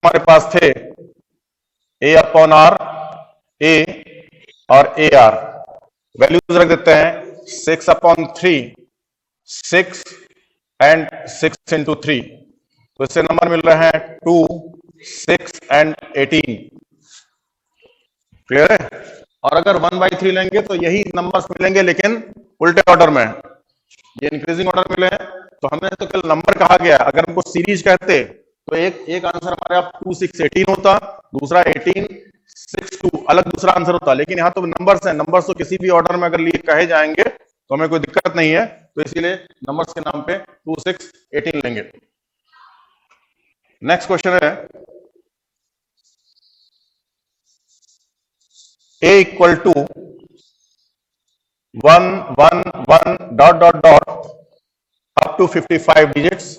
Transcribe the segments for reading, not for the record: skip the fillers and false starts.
हमारे पास थे ए upon are, ए और ए आर। वैल्यूज रख देते हैं 6/3, 6 एंड 6 इंटू 3, तो इससे नंबर मिल रहे हैं 2, 6 एंड 18। क्लियर है? और अगर 1/3 लेंगे तो यही नंबर्स मिलेंगे लेकिन उल्टे ऑर्डर में, ये इंक्रीजिंग ऑर्डर मिले हैं। तो हमने तो कल नंबर कहा गया, अगर हमको सीरीज कहते तो एक आंसर हमारे आप 2, 6, 18 होता, दूसरा 18, 6, 2 अलग दूसरा आंसर होता। लेकिन यहाँ तो नंबर्स हैं, नंबर्स तो किसी भी ऑर्डर में अगर लिए कहे जाएंगे तो हमें कोई दिक्कत नहीं है, तो इसीलिए नंबर्स के नाम पे 2, 6, 18 लेंगे। नेक्स्ट क्वेश्चन है a equal to 1 1 1 dot dot dot up to 55 digits,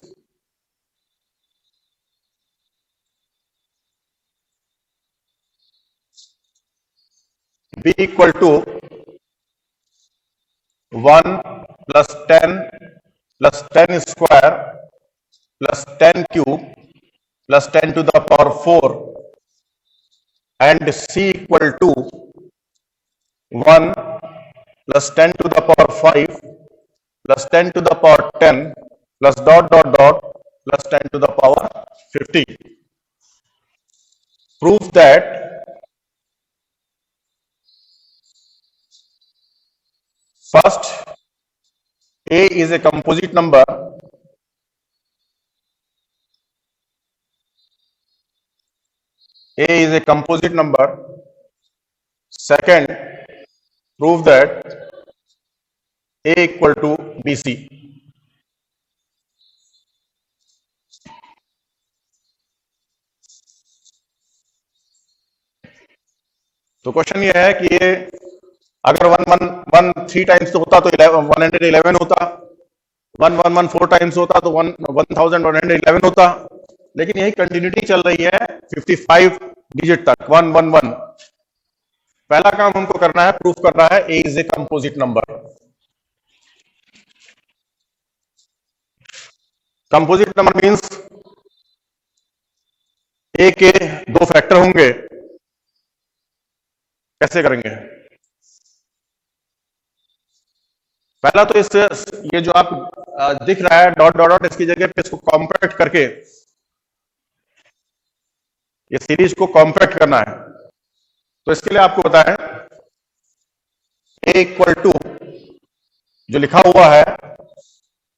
b equal to 1 plus 10 plus 10 square plus 10 cube plus 10 to the power 4, and c equal to 1 plus 10 to the power 5 plus 10 to the power 10 plus dot dot dot plus 10 to the power 50. Prove that first a is a composite number, a is a composite number. Second, prove that a equal to bc. तो question ये है कि ये अगर 1 times तो होता तो 111 होता, 1 4 टाइम्स होता तो 1111 होता, लेकिन यही कंटिन्यूटी चल रही है 55 डिजिट तक 111। पहला काम हमको करना है, प्रूफ करना है a is a composite number. Composite number means a के दो फैक्टर होंगे। कैसे करेंगे? पहला तो इस ये जो आप दिख रहा है डॉट डॉट डॉट, इसकी जगह पे इसको कॉम्पैक्ट करके ये सीरीज को कॉम्पैक्ट करना है। तो इसके लिए आपको पता है ए इक्वल टू जो लिखा हुआ है,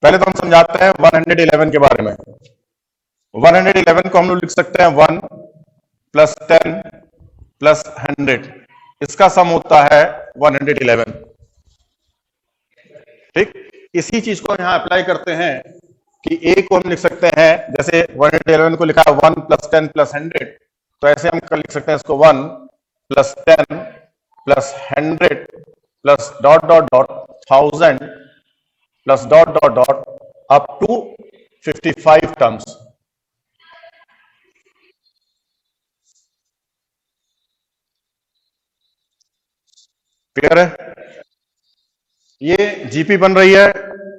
पहले तो हम समझाते हैं 111 के बारे में। 111 को हम लोग लिख सकते हैं 1 प्लस 10 प्लस 100, इसका सम होता है 111। ठीक, इसी चीज को यहां अप्लाई करते हैं कि ए को हम लिख सकते हैं, जैसे 111 को लिखा है 1 प्लस 10 प्लस 100, तो ऐसे हम लिख सकते हैं इसको 1 plus 10 plus 100 plus dot dot dot 1000 plus dot dot dot up to 55 terms. Clear है? ये जीपी बन रही है,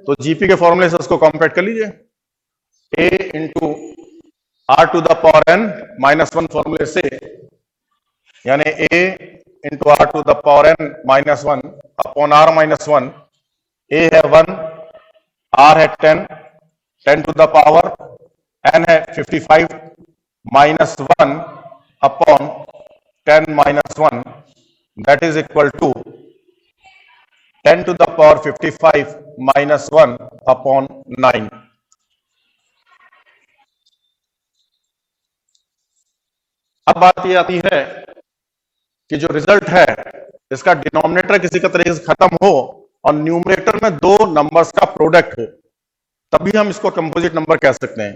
तो जीपी के फॉर्मूले से उसको कॉम्पैक्ट कर लीजिए। A into r to the power n minus 1 फॉर्मूले से, यानी a into r to the power n minus 1 upon r minus 1। A है 1, आर है 10, 10 टू द पावर एन है 55 minus 1 upon 10 minus 1, that is equal to 10 to the power 55 minus 1 upon 9। अब बात ये आती है कि जो रिजल्ट है इसका डिनोमिनेटर किसी का तरीके से खत्म हो और न्यूमरेटर में दो नंबर्स का प्रोडक्ट हो, तभी हम इसको कंपोजिट नंबर कह सकते हैं।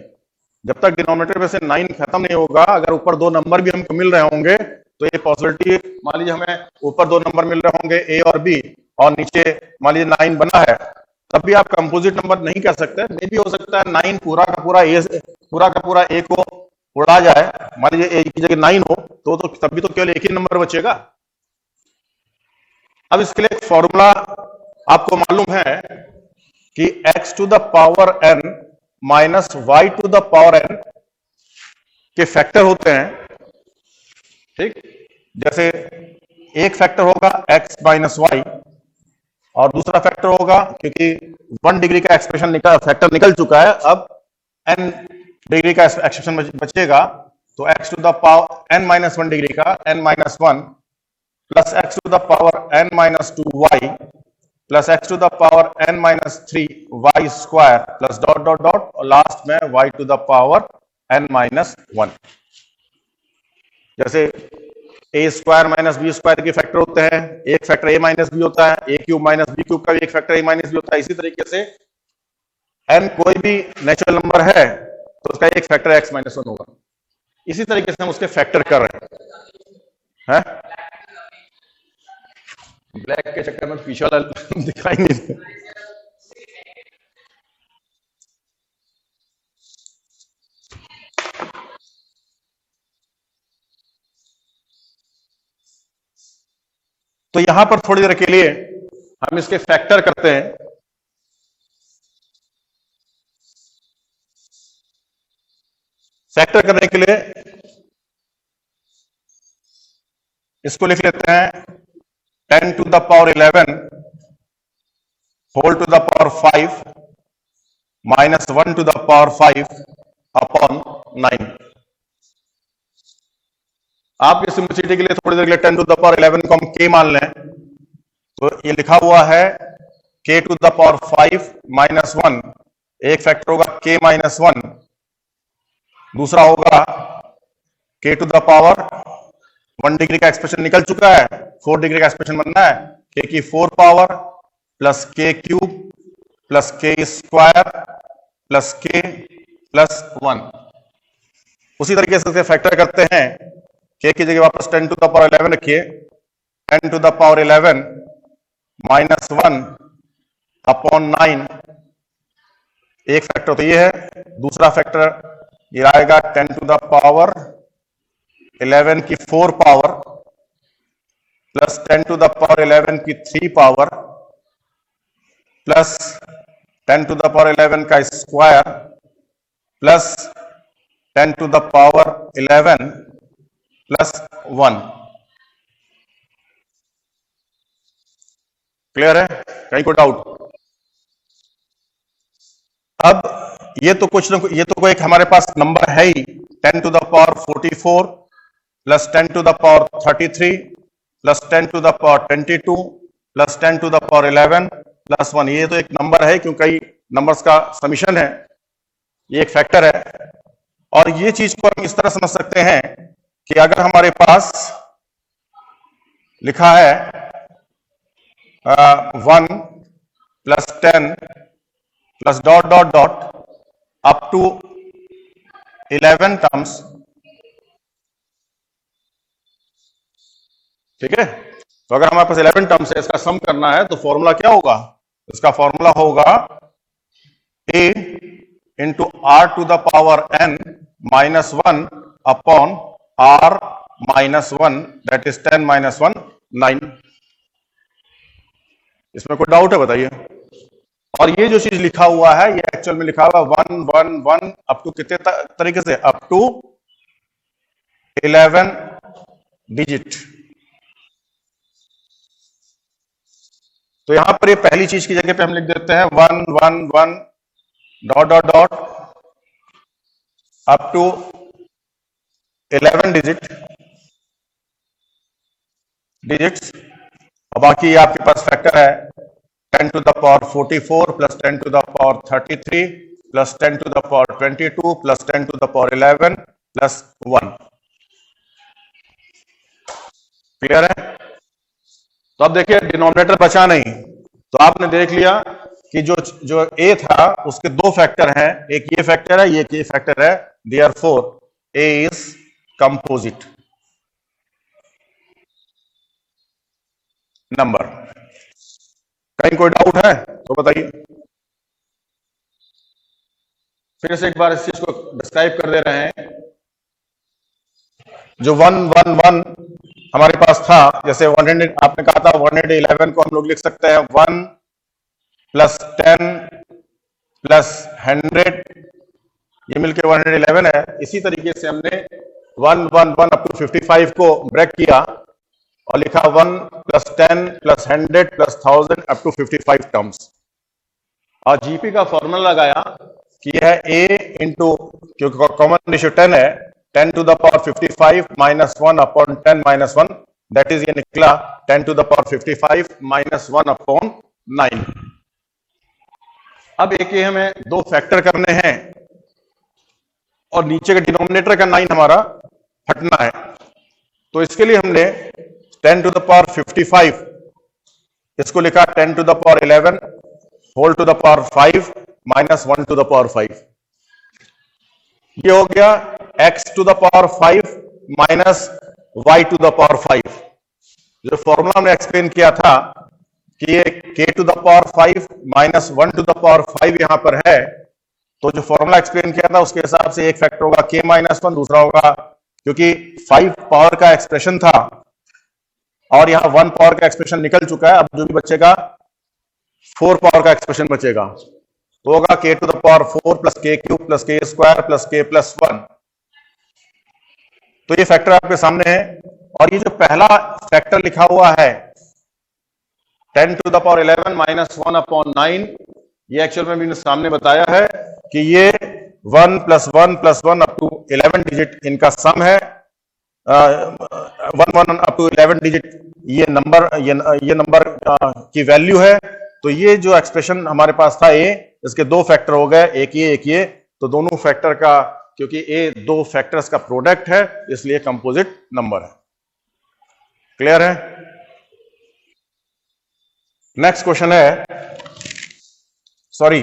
जब तक डिनोमिनेटर में से 9 खत्म नहीं होगा, अगर ऊपर दो नंबर भी हमको मिल रहे होंगे तो ये पॉसिबिलिटी, मान लीजिए हमें ऊपर दो नंबर मिल रहे होंगे ए और बी, और नीचे मान लीजिए 9 बना है, तब भी आप कंपोजिट नंबर नहीं कह सकते। मे भी हो सकता है 9 पूरा का पूरा ए को उड़ा जाए, मान लीजिए ए की जगह 9 हो तो तब भी तो केवल एक ही नंबर बचेगा। अब इसके लिए एक फॉर्मूला आपको मालूम है कि x to the power n minus y to the power n के फैक्टर होते हैं, ठीक, जैसे एक फैक्टर होगा x माइनस वाई और दूसरा फैक्टर होगा, क्योंकि 1 डिग्री का एक्सप्रेशन फैक्टर निकल चुका है, अब n डिग्री का एक्सप्रेशन बचेगा, तो x to the power n minus 1 degree का n minus 1 plus x to the power n minus 2 y plus x to the power n minus 3 y square plus dot dot dot और last में y to the power n minus 1। जैसे a square minus b square के factor होते हैं, एक factor a minus b होता है, a cube minus b cube का भी एक फैक्टर ए माइनस बी होता है। इसी तरीके से n कोई भी नेचुरल नंबर है तो उसका एक फैक्टर एक्स माइनस 1 होगा। इसी तरीके से हम उसके फैक्टर कर रहे हैं। ब्लैक के चक्कर में पीछे वाला दिखाई नहीं दे। तो यहां पर थोड़ी देर के लिए हम इसके फैक्टर करते हैं। फैक्टर करने के लिए इसको लिख लेते हैं 10 to the power 11 whole to the power 5 minus 1 to the power 5 upon 9। आपकी सिंपलिसिटी के लिए थोड़ी देर के लिए 10 टू द पावर 11 को हम k मान लें, तो ये लिखा हुआ है k to the power 5 minus 1, एक फैक्टर होगा k माइनस 1, दूसरा होगा k to the power 1 degree का एक्सप्रेशन निकल चुका है, 4 डिग्री का एक्सप्रेशन बनना है, k की 4 power plus k cube plus k square plus k plus 1। उसी तरीके से फैक्टर करते हैं, k की जगह वापस 10 टू द पावर 11 रखिए, 10 to the power 11 minus 1 upon 9, एक फैक्टर तो ये है, दूसरा फैक्टर ये आएगा 10 टू द पावर 11 की 4 power plus 10 to the power 11 की 3 power plus 10 to the power 11 का square plus 10 to the power 11 plus 1। Clear है? कहीं को डाउट? अब ये तो कुछ न ये तो कोई एक हमारे पास नंबर है ही, 10 to the power 44 plus 10 to the power 33 plus 10 to the power 22 plus 10 to the power 11 plus 1। ये तो एक नंबर है, क्योंकि कई नंबर्स का समीशन है, ये एक फैक्टर है। और ये चीज को हम इस तरह समझ सकते हैं कि अगर हमारे पास लिखा है 1 plus 10 plus dot dot dot up to 11 terms, ठीक है, तो अगर हमारे पास 11 टर्म्स है, इसका सम करना है तो फॉर्मूला क्या होगा? इसका फॉर्मूला होगा a into r to the power n minus 1 upon r minus 1 that is 10 minus 1 9। इसमें कोई डाउट है बताइए? और ये जो चीज लिखा हुआ है ये एक्चुअल में लिखा हुआ 1 1 1 अप टू कितने तरीके से? Up to 11 digit. तो यहां पर ये पहली चीज की जगह पे हम लिख देते हैं 1 1 1 dot dot dot up to 11 digits, और बाकी आपके पास फैक्टर है 10 to the power 44 plus 10 to the power 33 plus 10 to the power 22 plus 10 to the power 11 plus 1। Clear है? तो अब देखिए डिनोमिनेटर बचा नहीं, तो आपने देख लिया कि जो a था उसके दो फैक्टर हैं, एक ये फैक्टर है, एक ये फैक्टर है, therefore a is composite number. कहीं कोई डाउट है तो बताइए? फिर से एक बार इस चीज को डिस्क्राइब कर दे रहे हैं। जो 1 1 1 हमारे पास था, जैसे 100 आपने कहा था 111 को हम लोग लिख सकते हैं 1 प्लस 10 प्लस 100 ये मिलके 111 है। इसी तरीके से हमने 111 अप टू 55 को ब्रेक किया और लिखा 1 + 10 + 100 + 1000 अप टू 55 टर्म्स। और जीपी का फॉर्मूला लगाया कि यह a इंटू, क्योंकि कॉमन रेशियो 10 है, 10 to the power 55 minus 1 upon 10 minus 1, that is ये निकला 10 to the power 55 minus 1 upon 9। अब एक हमें दो फैक्टर करने हैं और नीचे का डिनोमिनेटर का 9 हमारा हटना है, तो इसके लिए हमने 10 to the power 55 इसको लिखा 10 to the power 11 whole to the power 5 minus 1 to the power 5। ये हो गया x to the power 5 minus y to the power 5। जो फॉर्मूला हमने एक्सप्लेन किया था कि ये k to the power 5 minus 1 to the power 5 यहां पर है, तो जो फॉर्मूला एक्सप्लेन किया था उसके हिसाब से एक फैक्टर होगा k माइनस 1, दूसरा होगा, क्योंकि 5 पावर का एक्सप्रेशन था और यहां 1 पावर का एक्सप्रेशन निकल चुका है, अब जो भी बचेगा 4 पावर का एक्सप्रेशन बचेगा, तो होगा k to the power 4 plus k cube plus k square plus k plus 1। तो ये फैक्टर आपके सामने है। और ये जो पहला फैक्टर लिखा हुआ है 10 to the power 11 minus 1 upon 9, ये एक्चुअल में मैंने सामने बताया है कि ये 1 plus 1 plus 1 up to 11 digit इनका सम है। 1 up to 11 डिजिट ये नंबर की वैल्यू है। तो ये जो एक्सप्रेशन हमारे पास था ए, इसके दो फैक्टर हो गए, एक ये, तो दोनों फैक्टर का, क्योंकि ए दो फैक्टर्स का प्रोडक्ट है इसलिए कंपोजिट नंबर है। क्लियर है? नेक्स्ट क्वेश्चन है, सॉरी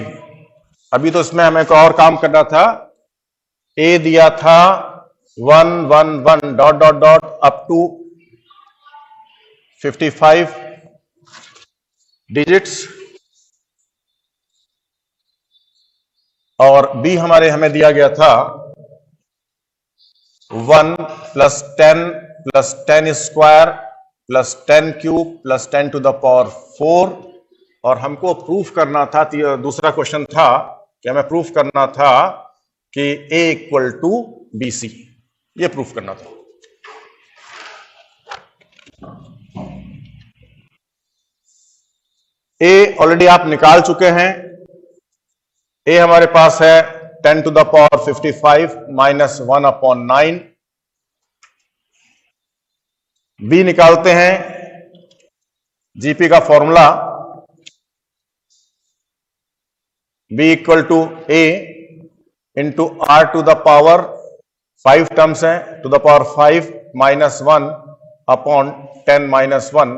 अभी तो इसमें हमें को और काम करना था। ए दिया था 1 1 1 dot dot dot up to 55 digits, और बी हमें दिया गया था 1 + 10 + 10 square + 10 cube + 10 to the power 4, और हमको प्रूफ करना था, दूसरा क्वेश्चन था कि हमें प्रूफ करना था कि A = BC, ये प्रूफ करना था। ए ऑलरेडी आप निकाल चुके हैं। ए हमारे पास है 10 to the power 55 minus 1 upon 9। B निकालते हैं, जीपी का formula B = A into R to the power 5 terms है, to the power 5 minus 1 upon 10 minus 1,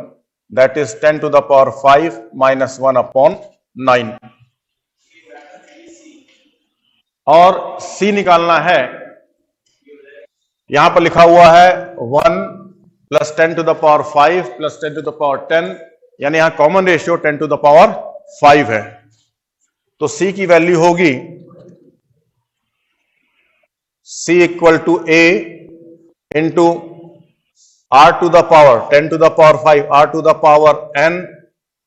that is 10 to the power 5 minus 1 upon 9। और C निकालना है, यहां पर लिखा हुआ है 1 + 10 to the power 5 + 10 to the power 10, यानी यहां common ratio 10 to the power 5 है, तो C की वैल्यू होगी C = A into R to the power 10 to the power 5 R to the power n,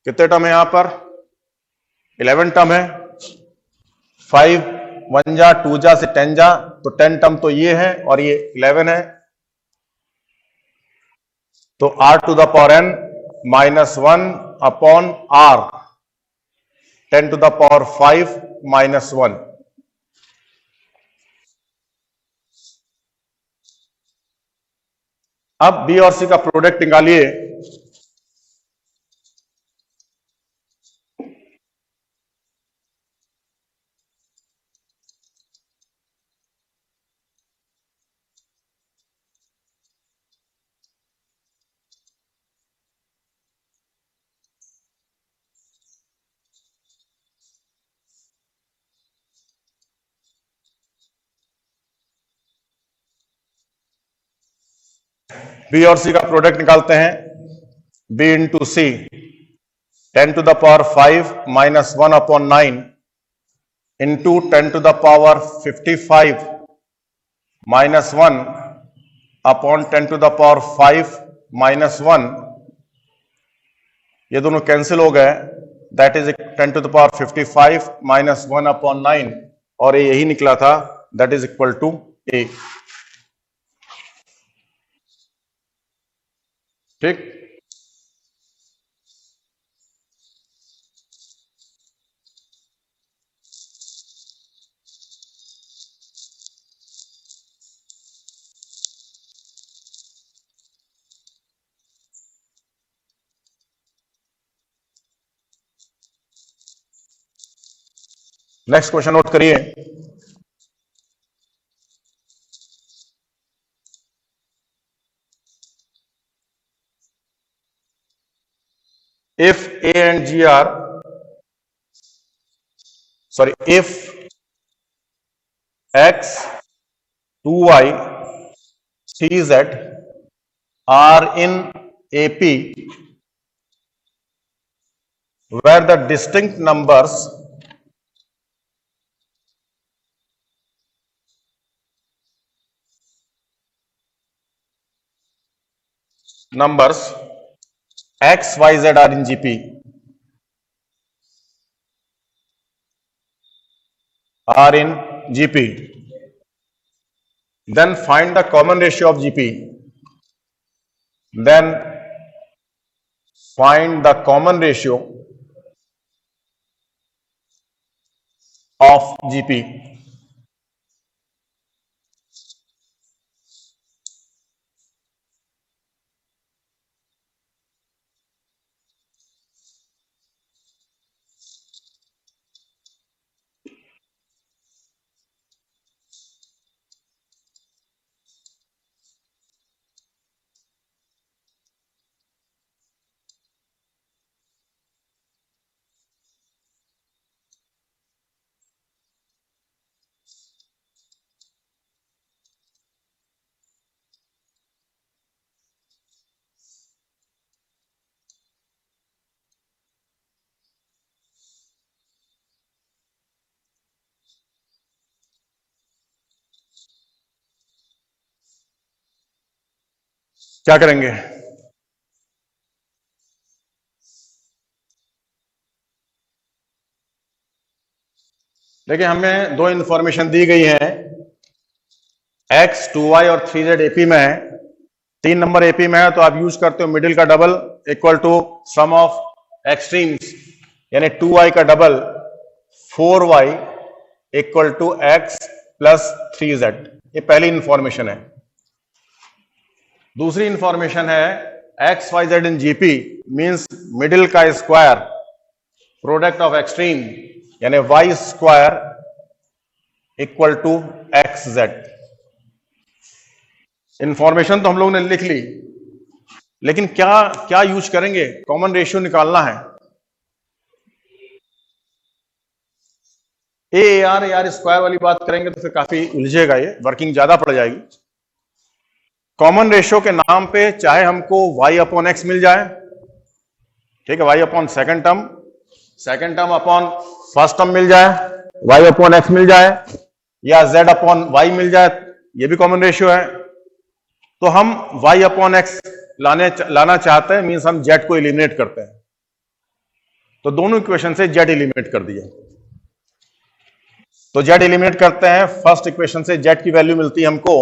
कितने टर्म है यहां पर? 11 टर्म है। 5 1 जा 2 जा से 10 जा, तो 10 टर्म तो ये है और ये 11 है, तो R to the power n -1 upon R 10 to the power 5 -1। अब बी और सी का प्रोडक्ट निकालिए। बी और सी का प्रोडक्ट निकालते हैं। B into c 10 to the power 5 -1 upon 9 into 10 to the power 55 -1 upon 10 to the power 5 -1, ये दोनों कैंसिल हो गए, that is 10 to the power 55 -1 upon 9, और ये यही निकला था दैट इज इक्वल टू ए। ठीक, नेक्स्ट क्वेश्चन नोट करिए। if a and g are if x 2y 3z are in AP where the distinct numbers x, y, z are in GP, then find the common ratio of GP. Then find the common ratio of GP. क्या करेंगे? देखिए, हमें दो information दी गई है, x 2y और 3z AP में है, 3 नंबर एपी में है, तो आप यूज करते हो मिडिल का double equal to sum of extremes, यानी 2y का double 4y equal to x plus 3z। ये पहली इंफॉर्मेशन है। दूसरी इंफॉर्मेशन है x y z in GP means middle का स्क्वायर प्रोडक्ट ऑफ एक्सट्रीम, यानी y square equal to x z. Information तो हम लोगों ने लिख ली, लेकिन क्या क्या यूज करेंगे? कॉमन रेशियो निकालना है। ए आर स्क्वायर वाली बात करेंगे तो फिर काफी उलझेगा, ये वर्किंग ज्यादा पड़ जाएगी। कॉमन रेशियो के नाम पे चाहे हमको y अपॉन एक्स मिल जाए, ठीक है, y upon second term upon first term मिल जाए, y अपॉन एक्स मिल जाए, या z अपॉन y मिल जाए, ये भी कॉमन रेशियो है। तो हम y अपॉन एक्स लाना चाहते हैं, मीन्स हम z को एलिमिनेट करते हैं। तो दोनों इक्वेशन से z एलिमिनेट कर दिया, तो z एलिमिनेट करते हैं। फर्स्ट इक्वेशन से z की वैल्यू मिलती है हमको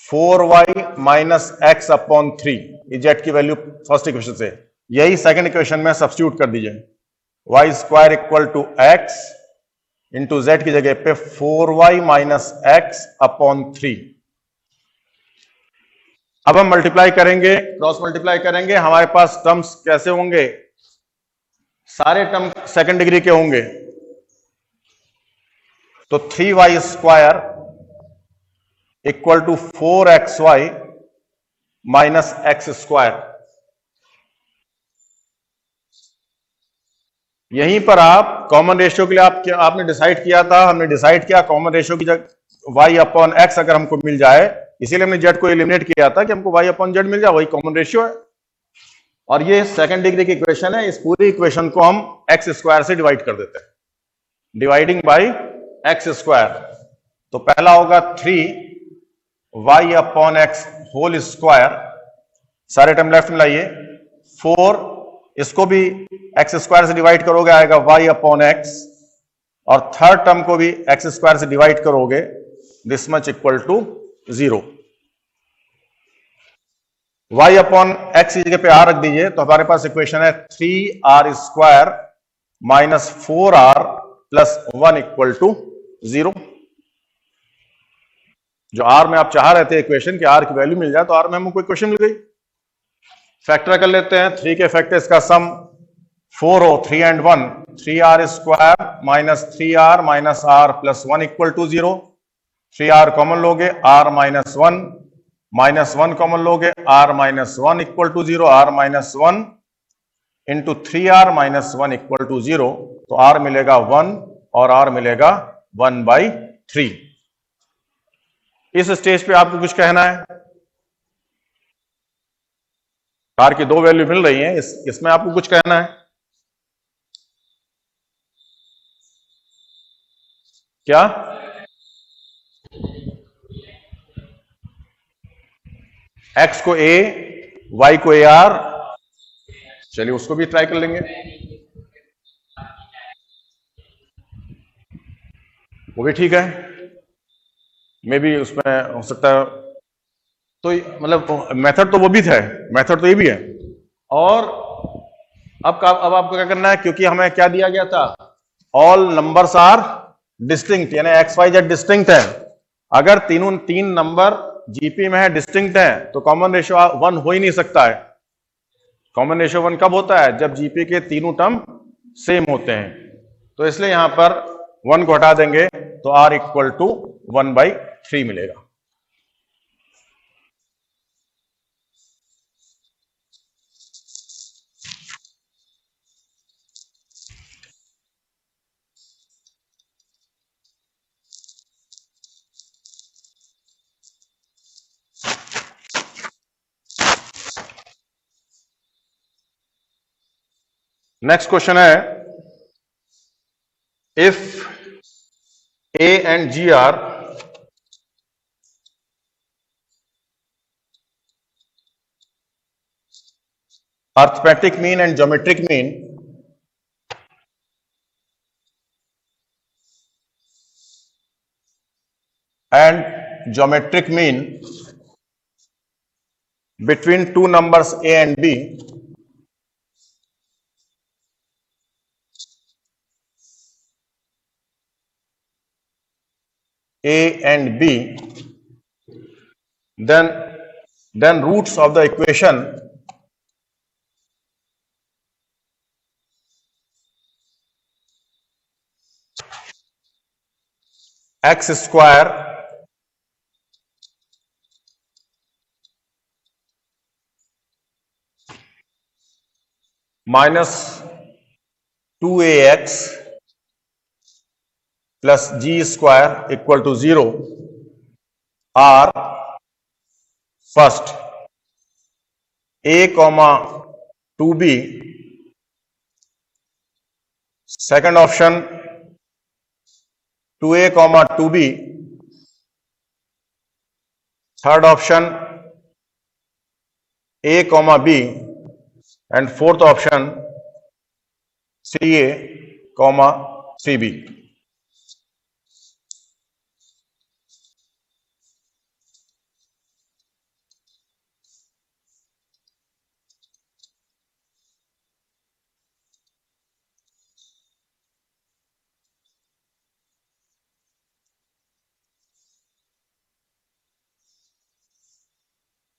4y माइनस एक्स अपॉन 3, ये जेड की वैल्यू फर्स्ट इक्वेशन से। यही सेकंड इक्वेशन में सब्स्टिट्यूट कर दीजिए, y square equal to x into z की जगह पे 4y माइनस एक्स अपॉन 3। अब हम मल्टीप्लाई करेंगे, क्रॉस मल्टीप्लाई करेंगे, हमारे पास टर्म्स कैसे होंगे? सारे टर्म सेकंड डिग्री के होंगे, तो 3y square equal to 4xy minus x square. यहीं पर आप कॉमन रेशियो के लिए आपने डिसाइड किया था, हमने डिसाइड किया कॉमन रेशियो की जगह y अपॉन एक्स अगर हमको मिल जाए, इसीलिए हमने z को एलिमिनेट किया था कि हमको y अपॉन z मिल जाए, वही कॉमन रेशियो है। और ये सेकंड डिग्री की इक्वेशन है, इस पूरी इक्वेशन को हम एक्स स्क्वायर से डिवाइड कर देते हैं, डिवाइडिंग बाई एक्स स्क्वायर। तो पहला होगा 3y upon x whole square, सारे टर्म लेफ्ट में लाइए, 4, इसको भी एक्स स्क्वायर से डिवाइड करोगे आएगा y अपॉन एक्स, और थर्ड टर्म को भी एक्स स्क्वायर से डिवाइड करोगे, this much equal to 0। y upon x की जगह पे r रख दीजिए, तो हमारे पास इक्वेशन है 3r square minus 4r plus 1 equal to 0। जो r में आप चाह रहे थे इक्वेशन कि r की वैल्यू मिल जाए, तो r में हमको इक्वेशन मिल गई। फैक्टर कर लेते हैं, 3 के फैक्टर्स का सम 4 हो, 3 and 1, 3r square minus 3r minus r plus 1 equal to 0। 3r common लोगे, r माइनस 1 कॉमन लोगे, r minus 1 equal to 0। r minus 1 into 3r minus 1 equal to 0, तो r मिलेगा 1 और r मिलेगा 1/3। इस स्टेज पे आपको कुछ कहना है? r की दो वैल्यू मिल रही है, इसमें आपको कुछ कहना है क्या? x को a, y को ar, चलिए उसको भी ट्राई कर लेंगे, वो भी ठीक है, मे भी उसमें हो सकता है। तो मतलब मेथड तो वो भी था, मेथड तो ये भी है। और अब आपको क्या करना है, क्योंकि हमें क्या दिया गया था, ऑल नंबर्स आर डिस्टिंक्ट, यानी एक्स वाई जेड डिस्टिंक्ट है। अगर तीन नंबर जीपी में है, डिस्टिंक्ट है, तो कॉमन रेशियो 1 हो ही नहीं सकता है। कॉमन रेशियो 1 कब होता है? जब जीपी के तीनों टर्म सेम होते हैं। तो इसलिए यहां पर 1 को हटा देंगे, तो r इक्वल टू 1/3 मिलेगा। नेक्स्ट क्वेश्चन है, if a and g are arithmetic mean and geometric mean, and geometric mean between two numbers a and b, a and b, then roots of the equation x square minus 2ax plus g square equal to 0 are first a comma 2b, second option 2a comma 2b, third option a comma b, and fourth option 3a comma 3b.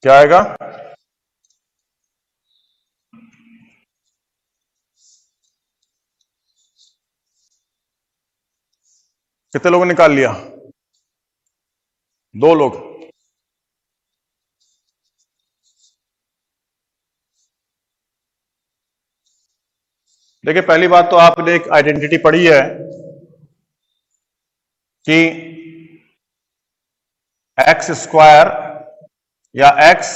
क्या आएगा? कितने लोगों ने निकाल लिया? 2 लोग। देखिए, पहली बात तो आपने एक आइडेंटिटी पढ़ी है कि एक्स स्क्वायर या एक्स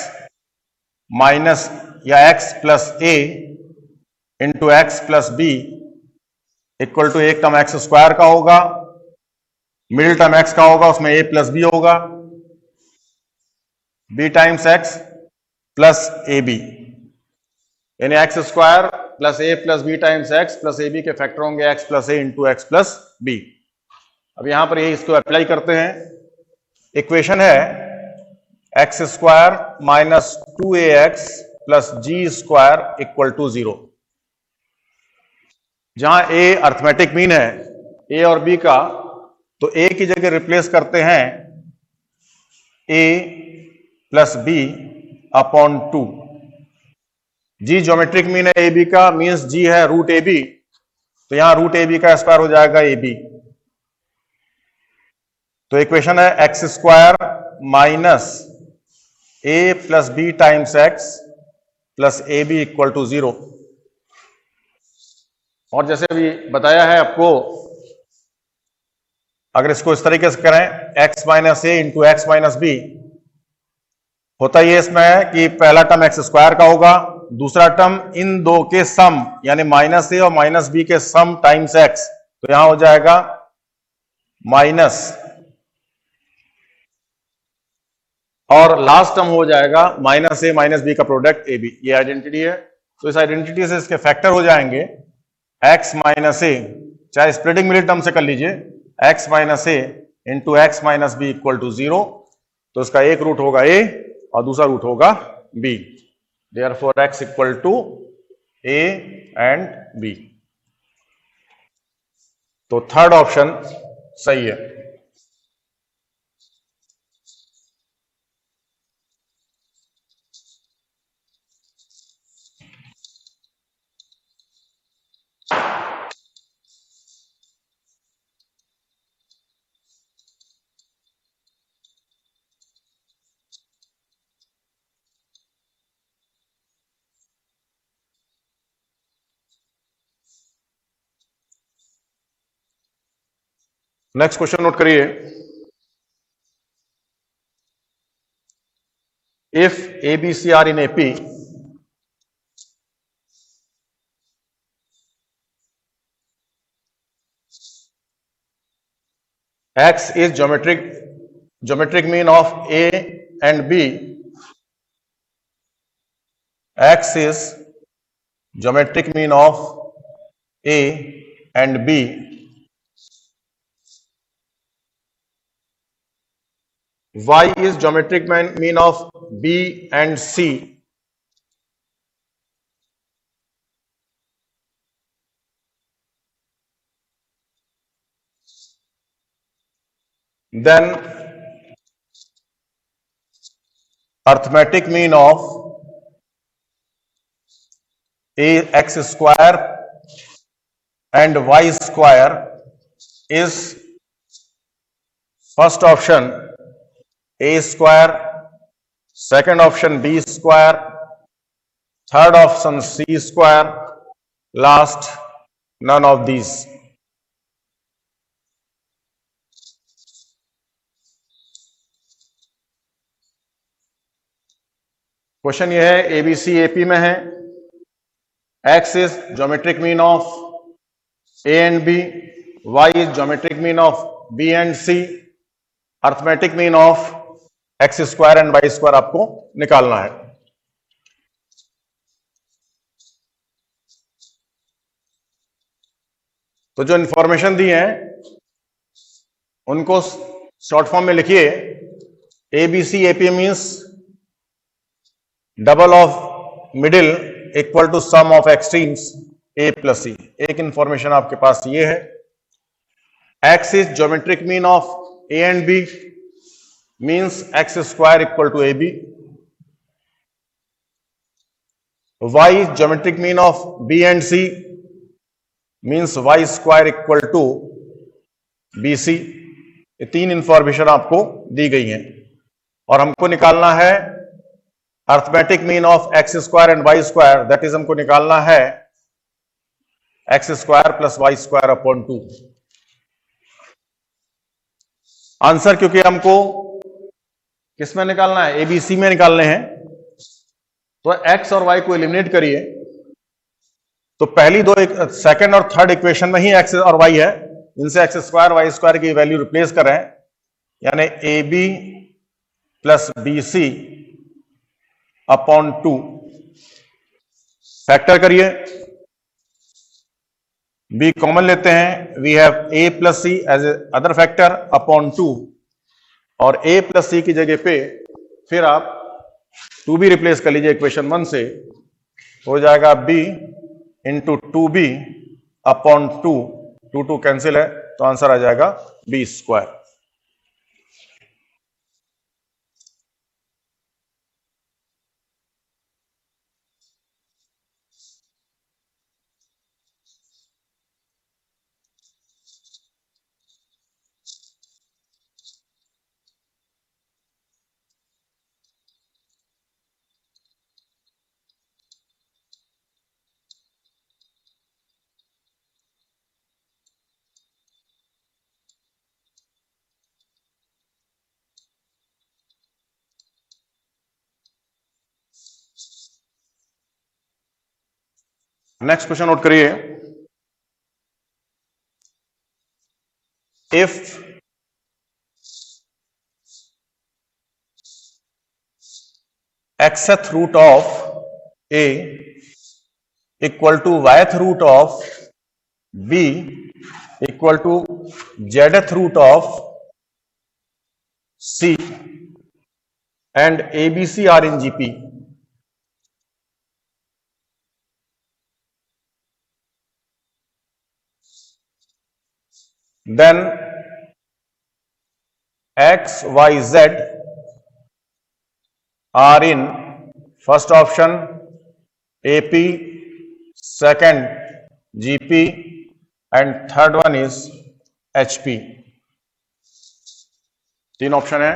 माइनस या x plus a into x plus b equal to एक टर्म एक्स स्क्वायर का होगा, मिडिल टर्म एक्स का होगा, उसमें ए प्लस बी होगा, b times x plus a b, यानी x square plus a plus b times x plus a b के factor होंगे x plus a into x plus b. अब यहां पर ये इसको अप्लाई करते हैं। इक्वेशन है x square minus 2ax plus g square equal to 0। जहां ए अर्थमेटिक मीन है ए और बी का, तो ए की जगह रिप्लेस करते हैं ए प्लस बी अपॉन 2। जी ज्योमेट्रिक मीन है ए बी का, मीन्स जी है रूट ए बी, तो यहां रूट ए बी का स्क्वायर हो जाएगा ए बी। तो इक्वेशन है x square minus a plus b times x plus a B equal to 0। और जैसे अभी बताया है आपको, अगर इसको इस तरीके से करें x minus a into x minus b, होता ये इसमें है कि पहला टर्म एक्स स्क्वायर का होगा, दूसरा टर्म इन दो के सम यानी माइनस ए और माइनस बी के सम टाइम्स एक्स, तो यहां हो जाएगा माइनस, और लास्ट टर्म हो जाएगा माइनस ए माइनस बी का प्रोडक्ट ए बी। ये आइडेंटिटी है, तो इस आइडेंटिटी से इसके फैक्टर हो जाएंगे x माइनस ए, चाहे स्प्लिटिंग मिडिल टर्म से कर लीजिए, x minus a into x minus B equal to 0। तो इसका एक रूट होगा a और दूसरा रूट होगा b। Therefore x equal to a and b। तो थर्ड ऑप्शन सही है। नेक्स्ट क्वेश्चन नोट करिए। If a B c are in AP, x is geometric mean of a and b, x is geometric mean of a and b, y is geometric mean of b and c, then arithmetic mean of a x square and y square is first option a square, second option b square, third option c square, last none of these। Question ये है a b c AP में है, x is geometric mean of A and b, y is geometric mean of b and c, arithmetic mean of x square and y square आपको निकालना है। तो जो information दी है उनको शॉर्ट फॉर्म में लिखिए। A b c AP means double of middle equal to sum of extremes a plus c. एक इंफॉर्मेशन आपके पास ये है, x is geometric mean of A and b means x square equal to a b, y is geometric mean of b and c means y square equal to b c. ये तीन information आपको दी गई हैं और हमको निकालना है arithmetic mean of x square and y square, that is हमको निकालना है x square plus Y square upon 2। Answer क्योंकि हमको किस में निकालना है, एबीसी में निकालने हैं, तो एक्स और वाई को एलिमिनेट करिए। तो पहली दो सेकंड और थर्ड इक्वेशन में ही एक्स और वाई है, इनसे एक्स स्क्वायर वाई स्क्वायर की वैल्यू रिप्लेस करें, यानी a b plus B C upon 2 factor करिए। b कॉमन लेते हैं, we have a plus c as another factor upon 2, और a प्लस सी की जगह पे फिर आप 2b रिप्लेस कर लीजिए इक्वेशन 1 से, हो जाएगा b into 2b upon 2, 2 cancel है तो आंसर आ जाएगा b square. Next question note करिए, if xth root of a equal to yth root of b equal to zth root of c and abc are in gp, then x y z are in first option AP, second GP and third one is HP। तीन option है।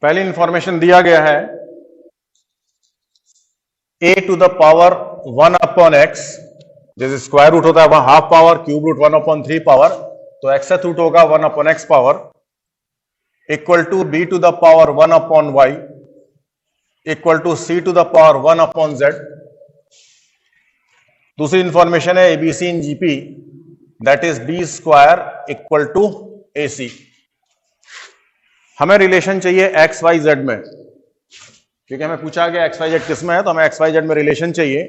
पहली information दिया गया है a to the power 1 upon x, जैसे square root होता है वहां half power, cube root 1 upon 3 power, तो एक्स रूट होगा 1 upon x power, equal to b to the power 1 upon y equal to c to the power 1 upon z। दूसरी information है a b c in GP, that is b square equal to ac। हमें relation चाहिए x y Z में, क्योंकि हमें पूछा गया x y Z किस में है, तो हमें एक्स वाई जेड में रिलेशन चाहिए।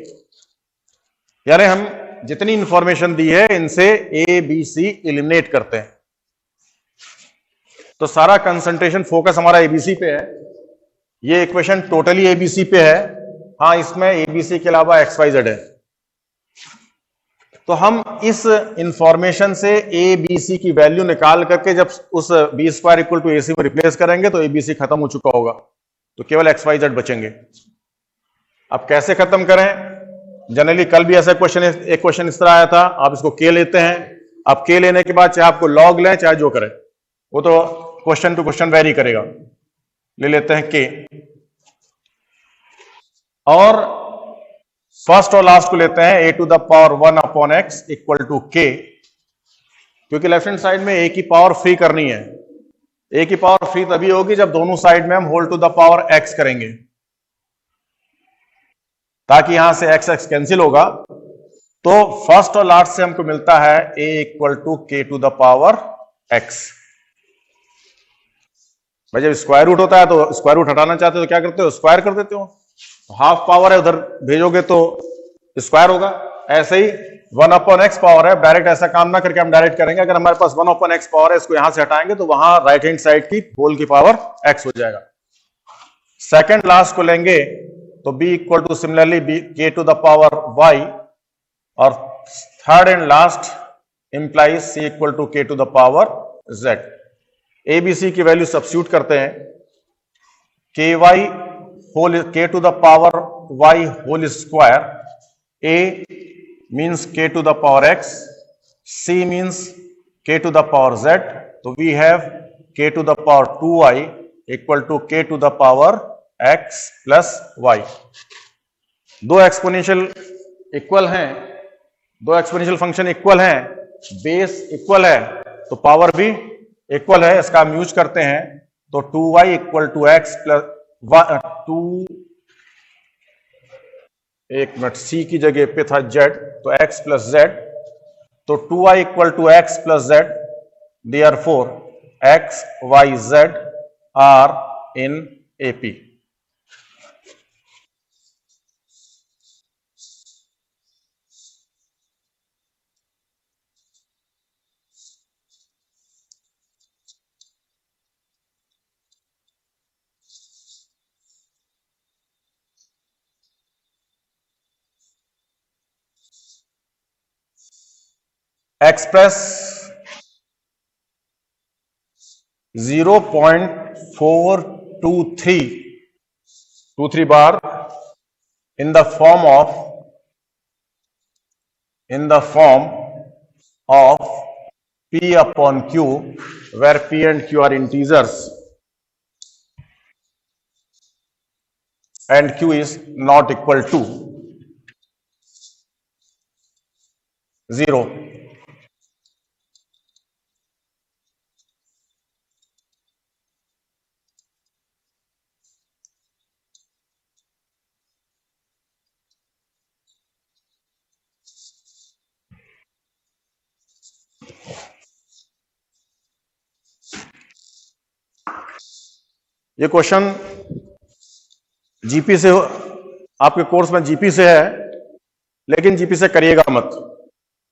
यानी हम जितनी इंफॉर्मेशन दी है इनसे ए बी सी एलिमिनेट करते हैं, तो सारा कंसंट्रेशन फोकस हमारा एबीसी पे है। ये इक्वेशन टोटली एबीसी पे है, हाँ इसमें एबीसी के अलावा एक्स वाई जेड है। तो हम इस इंफॉर्मेशन से ए बी सी की वैल्यू निकाल करके जब उस बी स्क्वायर इक्वल टू ए सी में रिप्लेस करेंगे तो ए बी सी खत्म हो चुका होगा, तो केवल एक्स वाई जेड बचेंगे। अब कैसे खत्म करें? जनरली कल भी ऐसा एक क्वेश्चन इस तरह आया था, आप इसको के लेते हैं। अब के लेने के बाद चाहे आपको लॉग लें चाहे जो करें, वो तो क्वेश्चन टू क्वेश्चन वेरी करेगा। ले लेते हैं के, और फर्स्ट और लास्ट को लेते हैं a to the power 1 upon x equal to k, क्योंकि लेफ्ट हैंड साइड में ए की पावर फ्री करनी है। ए की पावर फ्री तभी होगी जब दोनों साइड में हम whole to the power x करेंगे, ताकि यहां से एक्स एक्स कैंसिल होगा। तो फर्स्ट और लास्ट से हमको मिलता है ए equal to K to the power x. भाई जब स्क्वायर रूट होता है तो स्क्वायर रूट हटाना चाहते हो तो क्या करते हो? स्क्वायर कर देते हो। हाफ पावर है उधर भेजोगे तो स्क्वायर होगा। ऐसे ही 1 अपॉन एक्स पावर है, डायरेक्ट ऐसा काम ना करके हम डायरेक्ट करेंगे। अगर हमारे पास 1 अपॉन एक्स पावर है, इसको यहां से हटाएंगे तो वहां राइट हैंड साइड की होल की पावर एक्स हो जाएगा। सेकंड लास्ट को लेंगे तो b equal to similarly b K to the power y, और third and last implies c equal to K to the power z। A B C की value substitute करते हैं, K Y whole K to the power y whole square, a means k to the power x, c means k to the power z, तो we have k to the power 2y equal to k to the power x plus y। दो exponential equal हैं, दो exponential function equal हैं, base equal है तो power भी equal है। इसका हम यूज करते हैं, तो 2y equal to x plus two, एक मिनट, सी की जगह पे था जेड, तो एक्स प्लस जेड, तो 2i equal to x plus z, therefore x y z are in AP. Express 0.423 bar in the form of P upon Q, where P and Q are integers and Q is not equal to 0. ये question GP से, आपके course में GP से है, लेकिन GP से करिएगा मत।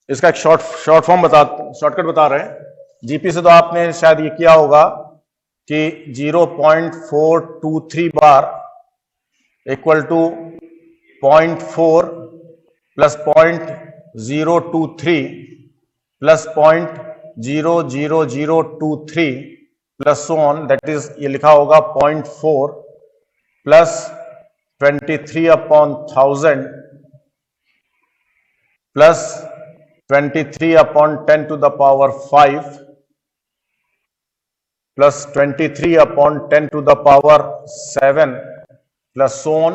इसका एक शॉर्टकट बता रहे हैं। जीपी से तो आपने शायद ये किया होगा कि 0.423 बार equal to 0.4 plus 0.023 plus 0.00023 plus so on, that is, ये लिखा होगा 0.4 plus 23/1000 plus 23/10 to the power 5 plus 23/10 to the power 7 plus so on,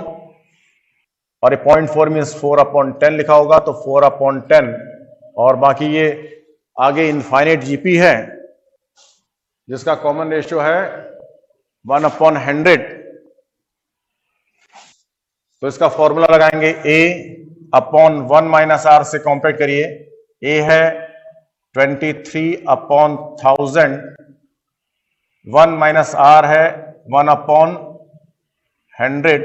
और ये 0.4 मीन्स 4/10 लिखा होगा, तो 4/10, और बाकी ये आगे इनफाइनाइट जीपी है जिसका कॉमन रेशियो है 1/100। तो इसका फॉर्मूला लगाएंगे, A/1 - R से कॉम्पेक्ट करिए। A है 23/1000, 1 - R है 1/100,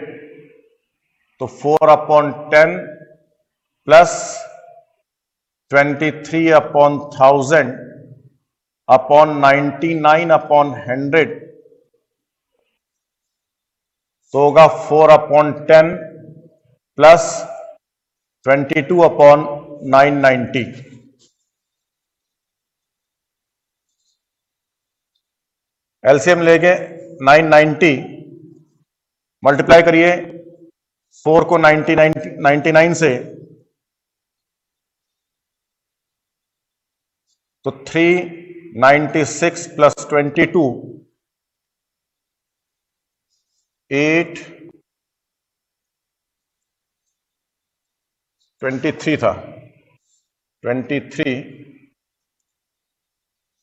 तो 4/10 प्लस 23/1000 अपॉन 99/100, तो होगा 4/10 प्लस 22/990। एलसीएम लेके 990 मल्टीप्लाई करिए 4 को 99 से, तो 396 प्लस 22 823 था, 23,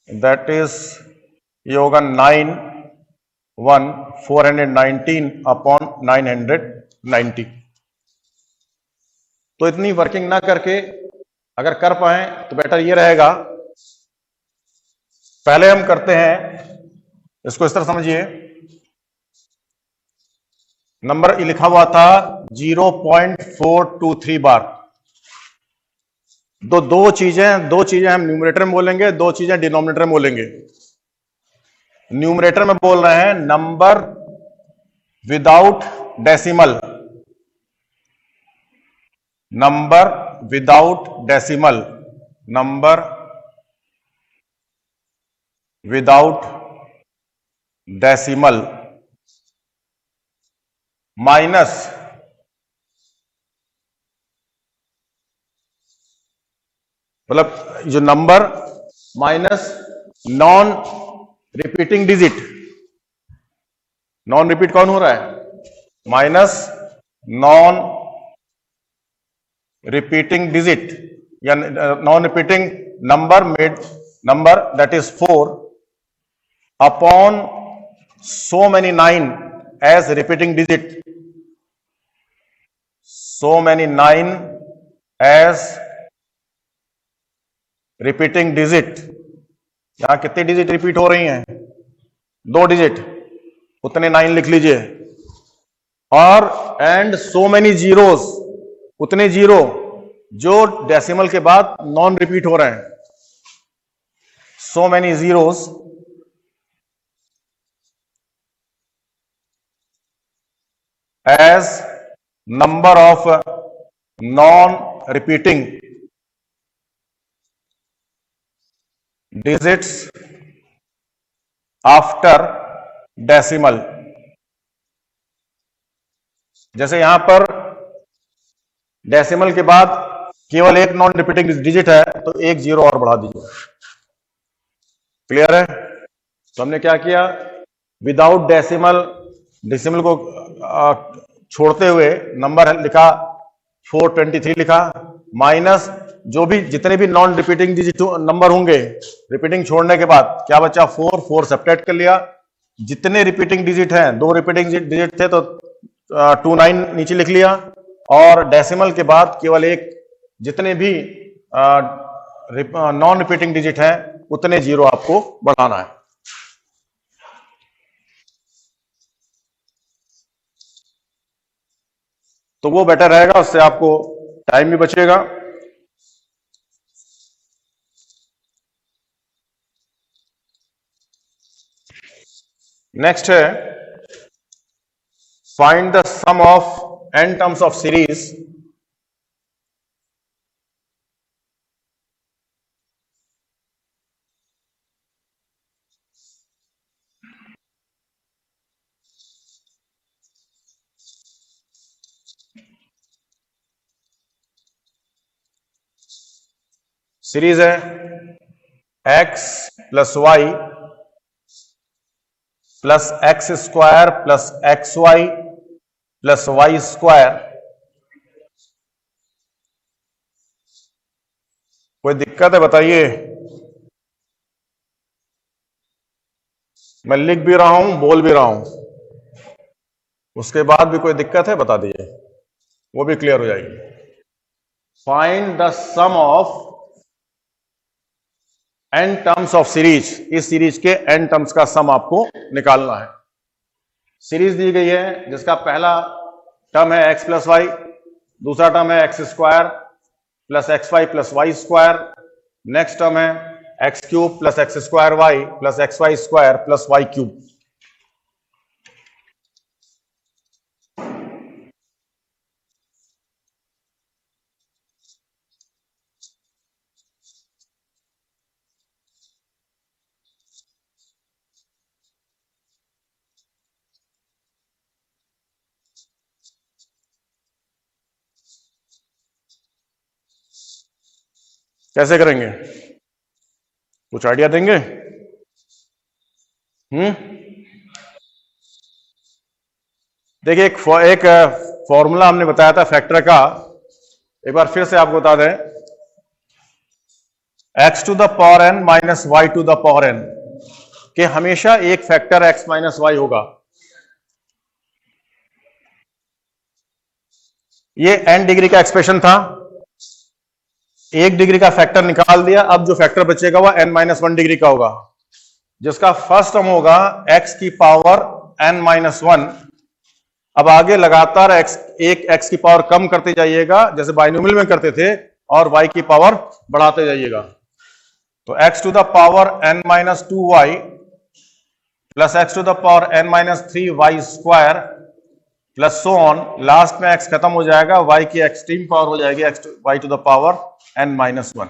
दैट इज, ये होगा 419/990। तो इतनी वर्किंग ना करके अगर कर पाए तो बेटर ये रहेगा। पहले हम करते हैं इसको, इस तरह समझिए, नंबर लिखा हुआ था 0.423 बार। दो चीजें हम न्यूमरेटर में बोलेंगे, दो चीजें डिनोमिनेटर में बोलेंगे। न्यूमरेटर में बोल रहे हैं number without decimal, number without decimal, number without decimal, minus मतलब जो number minus non repeating digit. Non repeat कौन हो रहा है? माइनस नॉन रिपीटिंग डिजिट या non repeating number made that is 4 upon so many 9 as repeating digit, so many 9 as repeating digit. यहां कितनी digit repeat हो रही हैं? 2 डिजिट, उतने 9 लिख लीजिए. और एंड सो मेनी जीरोस, उतने जीरो जो डेसिमल के बाद नॉन रिपीट हो रहे हैं. So many zeros as number of non-repeating digits after decimal. जैसे यहां पर डेसिमल के बाद केवल एक नॉन रिपीटिंग डिजिट है तो एक जीरो और बढ़ा दीजिए. क्लियर है? तो हमने क्या किया, विदाउट डेसिमल, डेसिमल को छोड़ते हुए नंबर लिखा 423 लिखा, माइनस जो भी जितने भी नॉन रिपीटिंग डिजिट नंबर होंगे रिपीटिंग छोड़ने के बाद क्या बचा, 4 सब्ट्रैक्ट कर लिया. जितने रिपीटिंग डिजिट हैं, 2 रिपीटिंग डिजिट थे तो 29 नीचे लिख लिया, और डेसिमल के बाद केवल एक, जितने भी नॉन रिपीटिंग डिजिट हैं उतने जीरो आपको बढ़ाना है. तो वो बेटर रहेगा, उससे आपको टाइम भी बचेगा. नेक्स्ट है find the sum of n terms of series series है x plus y plus x square plus x Y plus Y square. कोई दिक्कत है बताइए? मैं लिख भी रहा हूं, बोल भी रहा हूं, उसके बाद भी कोई दिक्कत है बता दीजिए, वो भी क्लियर हो जाएगी. Find the sum of n terms of series. इस सीरीज के n टर्म्स का सम आपको निकालना है. सीरीज दी गई है जिसका पहला टर्म है x प्लस वाई, दूसरा टर्म है x square plus x Y plus Y square, next term है x cube plus x square Y plus x Y square plus Y cube. कैसे करेंगे? कुछ आइडिया देंगे? देखिए एक फॉर्मूला हमने बताया था फैक्टर का, एक बार फिर से आपको बता दें. x to the power n minus y to the power n के हमेशा एक फैक्टर x माइनस वाई होगा. ये n डिग्री का एक्सप्रेशन था, 1 डिग्री का फैक्टर निकाल दिया. अब जो फैक्टर बचेगा वह n माइनस 1 डिग्री का होगा, जिसका फर्स्ट टर्म होगा x की पावर n माइनस 1. अब आगे लगातार एक x की पावर कम करते जाइएगा जैसे बाइनोमियल में करते थे, और y की पावर बढ़ाते जाइएगा. तो x to the power n minus 2y plus x to the power n minus 3y square plus so on. Last में x खत्म हो जाएगा, y की एक्सट्रीम पावर हो जाएगी y to the power n minus 1.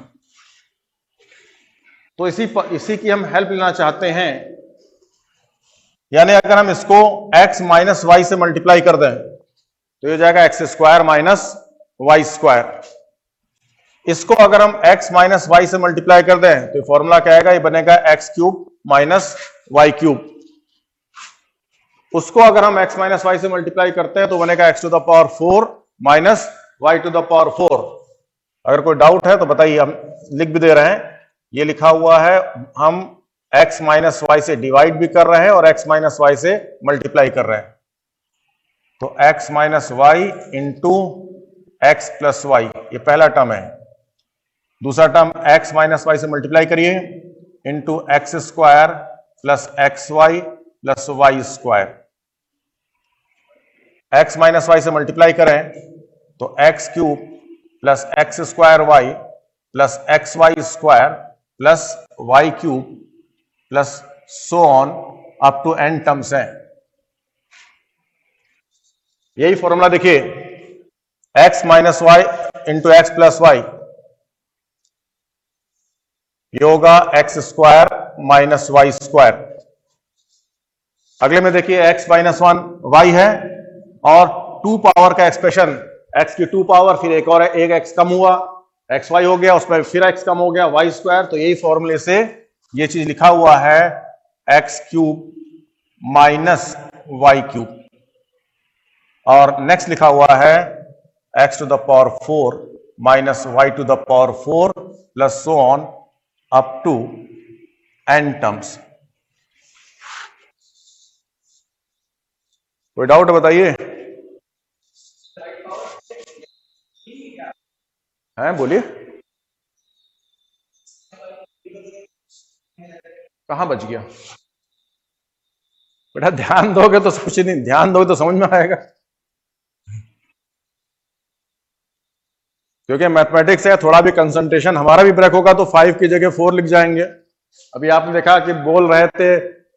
तो इसी की हम हेल्प लेना चाहते हैं. यानी अगर हम इसको x माइनस वाई से मल्टीप्लाई कर दें तो ये जाएगा x square minus y square. इसको अगर हम x माइनस वाई से मल्टीप्लाई कर दें तो फॉर्मूला क्या आएगा, ये बनेगा x cube minus y cube. उसको अगर हम x माइनस वाई से मल्टीप्लाई करते हैं तो बनेगा x to the power 4 minus y to the power 4. अगर कोई डाउट है तो बताइए, हम लिख भी दे रहे हैं. ये लिखा हुआ है, हम x माइनस वाई से डिवाइड भी कर रहे हैं और x माइनस वाई से मल्टीप्लाई कर रहे हैं. तो x minus y into x plus y, ये पहला टर्म है। दूसरा टर्म x माइनस वाई से मल्टीप्लाई करिए into x square plus x Y plus Y square. x minus y से मल्टीप्लाई करें तो x cube plus x square Y plus x Y square plus Y cube plus so on up to n terms हैं। यही formula देखिए, x minus y into x plus y, ये होगा x square minus y square. अगले में देखिए x minus one Y है और 2 पावर का एक्सप्रेशन, x की 2 पावर, फिर एक और एक x कम हुआ, एक्स वाई हो गया, उसमें फिर x कम हो गया वाई स्क्वायर। तो यही फॉर्मूले से ये चीज लिखा हुआ है x cube minus y cube, और नेक्स्ट लिखा हुआ है x to the power 4 minus y to the power 4 plus so on up to n terms. कोई डाउट बताइए? हैं, बोलिए। कहां बच गया बेटा? ध्यान दोगे तो कुछ नहीं, ध्यान दोगे तो समझ में आएगा, क्योंकि मैथमेटिक्स है, थोड़ा भी कंसंट्रेशन हमारा भी ब्रेक होगा तो 5 की जगह 4 लिख जाएंगे। अभी आपने देखा कि बोल रहे थे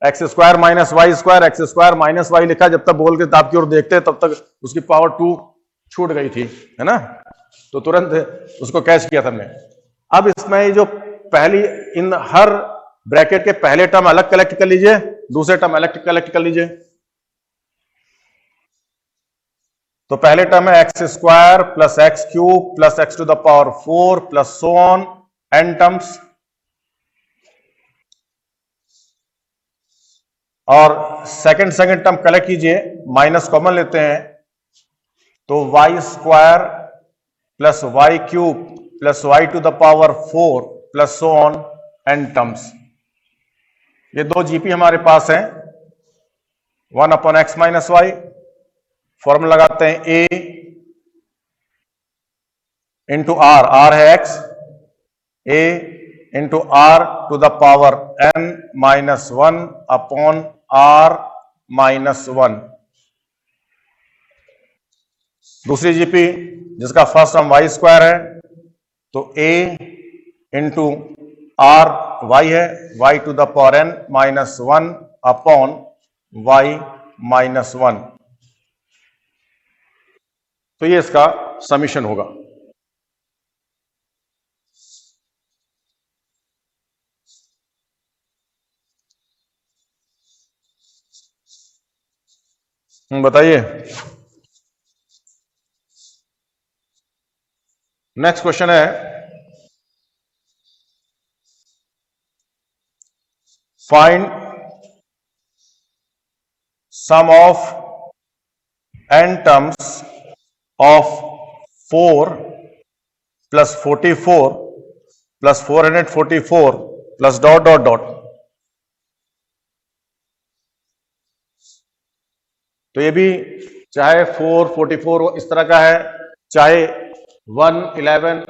x square minus y square, x square minus y लिखा, जब तक बोल के किताब की ओर देखते तब तक उसकी पावर 2 छूट गई थी, है ना, तो तुरंत उसको कैच किया था हमने। अब इसमें जो पहली, इन हर ब्रैकेट के पहले टर्म अलग कलेक्ट कर लीजिए, दूसरे टर्म अलग कलेक्ट कर लीजिए। तो पहले टर्म है x square plus x cube plus x to the power 4 plus so on n terms, और सेकंड टर्म कलेक्ट कीजिए, माइनस कॉमन लेते हैं, तो y square plus Y cube plus y to the power 4 plus so on n terms. ये दो GP हमारे पास हैं, 1 upon x minus y, formula लगाते हैं a इंटू आर, आर है x, a into r to the power n minus 1 upon r minus 1। दूसरी GP जिसका फर्स्ट टर्म वाई स्क्वायर है, तो a इंटू आर वाई है, y to the power n minus 1 upon y minus 1। तो ये इसका summation होगा। बताइए। नेक्स्ट क्वेश्चन है, find sum of n terms of 4 plus 44 plus 444 plus dot dot dot। तो ये भी चाहे 444 इस तरह का है, चाहे 111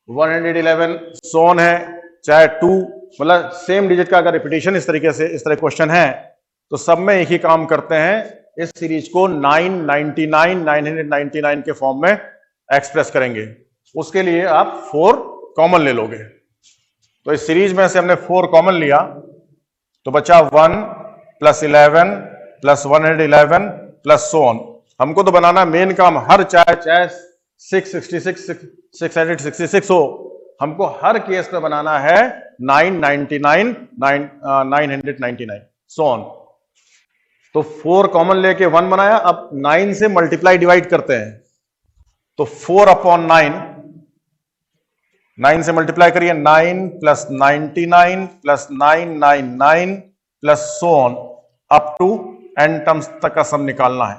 111 सोन है, चाहे 2, मतलब सेम डिजिट का अगर रिपीटेशन इस तरीके से, इस तरह क्वेश्चन है, तो सब में एक ही काम करते हैं, इस सीरीज को 999 के फॉर्म में एक्सप्रेस करेंगे। उसके लिए आप 4 कॉमन ले लोगे। तो इस सीरीज में से हमने 4 कॉमन लिया, तो बचा 1 plus 11 plus 111 plus so on. हमको तो बनाना मेन काम, हर चाहे 666 666 हो, हमको हर केस में बनाना है 999 सो ऑन। तो 4 कॉमन लेके 1 बनाया, अब 9 से मल्टीप्लाई डिवाइड करते हैं, तो 4 अपॉन 9 से मल्टीप्लाई करिए, 9 plus 99 plus 999 plus so on up to n terms तक का सम निकालना है।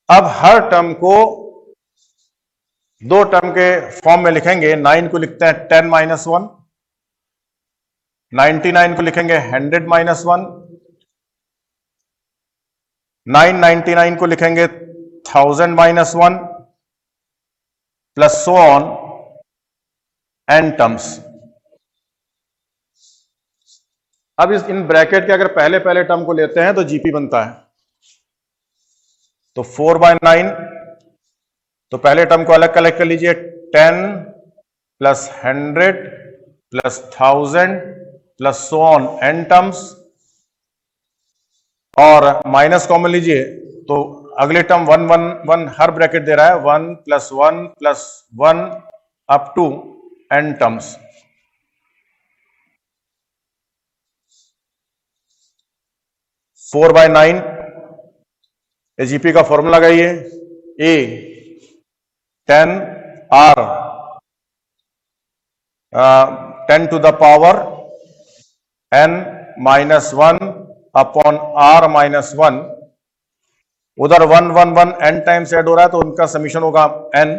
अब हर टर्म को 2 टर्म के फॉर्म में लिखेंगे। 9 को लिखते हैं 10 माइनस 1, 99 को लिखेंगे 100 माइनस 1, 999 को लिखेंगे 1000 minus 1 plus so on an terms. अब इन ब्रैकेट के अगर पहले पहले टर्म को लेते हैं तो जीपी बनता है। तो 4/9, तो पहले टर्म को अलग कलेक्ट कर लीजिए, 10 plus 100 plus 1000 plus so on an terms, और माइनस कॉमन लीजिए तो अगले टर्म 1 1 1 हर ब्रैकेट दे रहा है, 1 plus 1 plus 1 up to n terms. Four by 9 GP का फॉर्मूला लगाइए, a 10 r 10 to the power n minus 1 upon r minus 1, उधर 1 1 1 n times add हो रहा है तो उनका समीशन होगा n,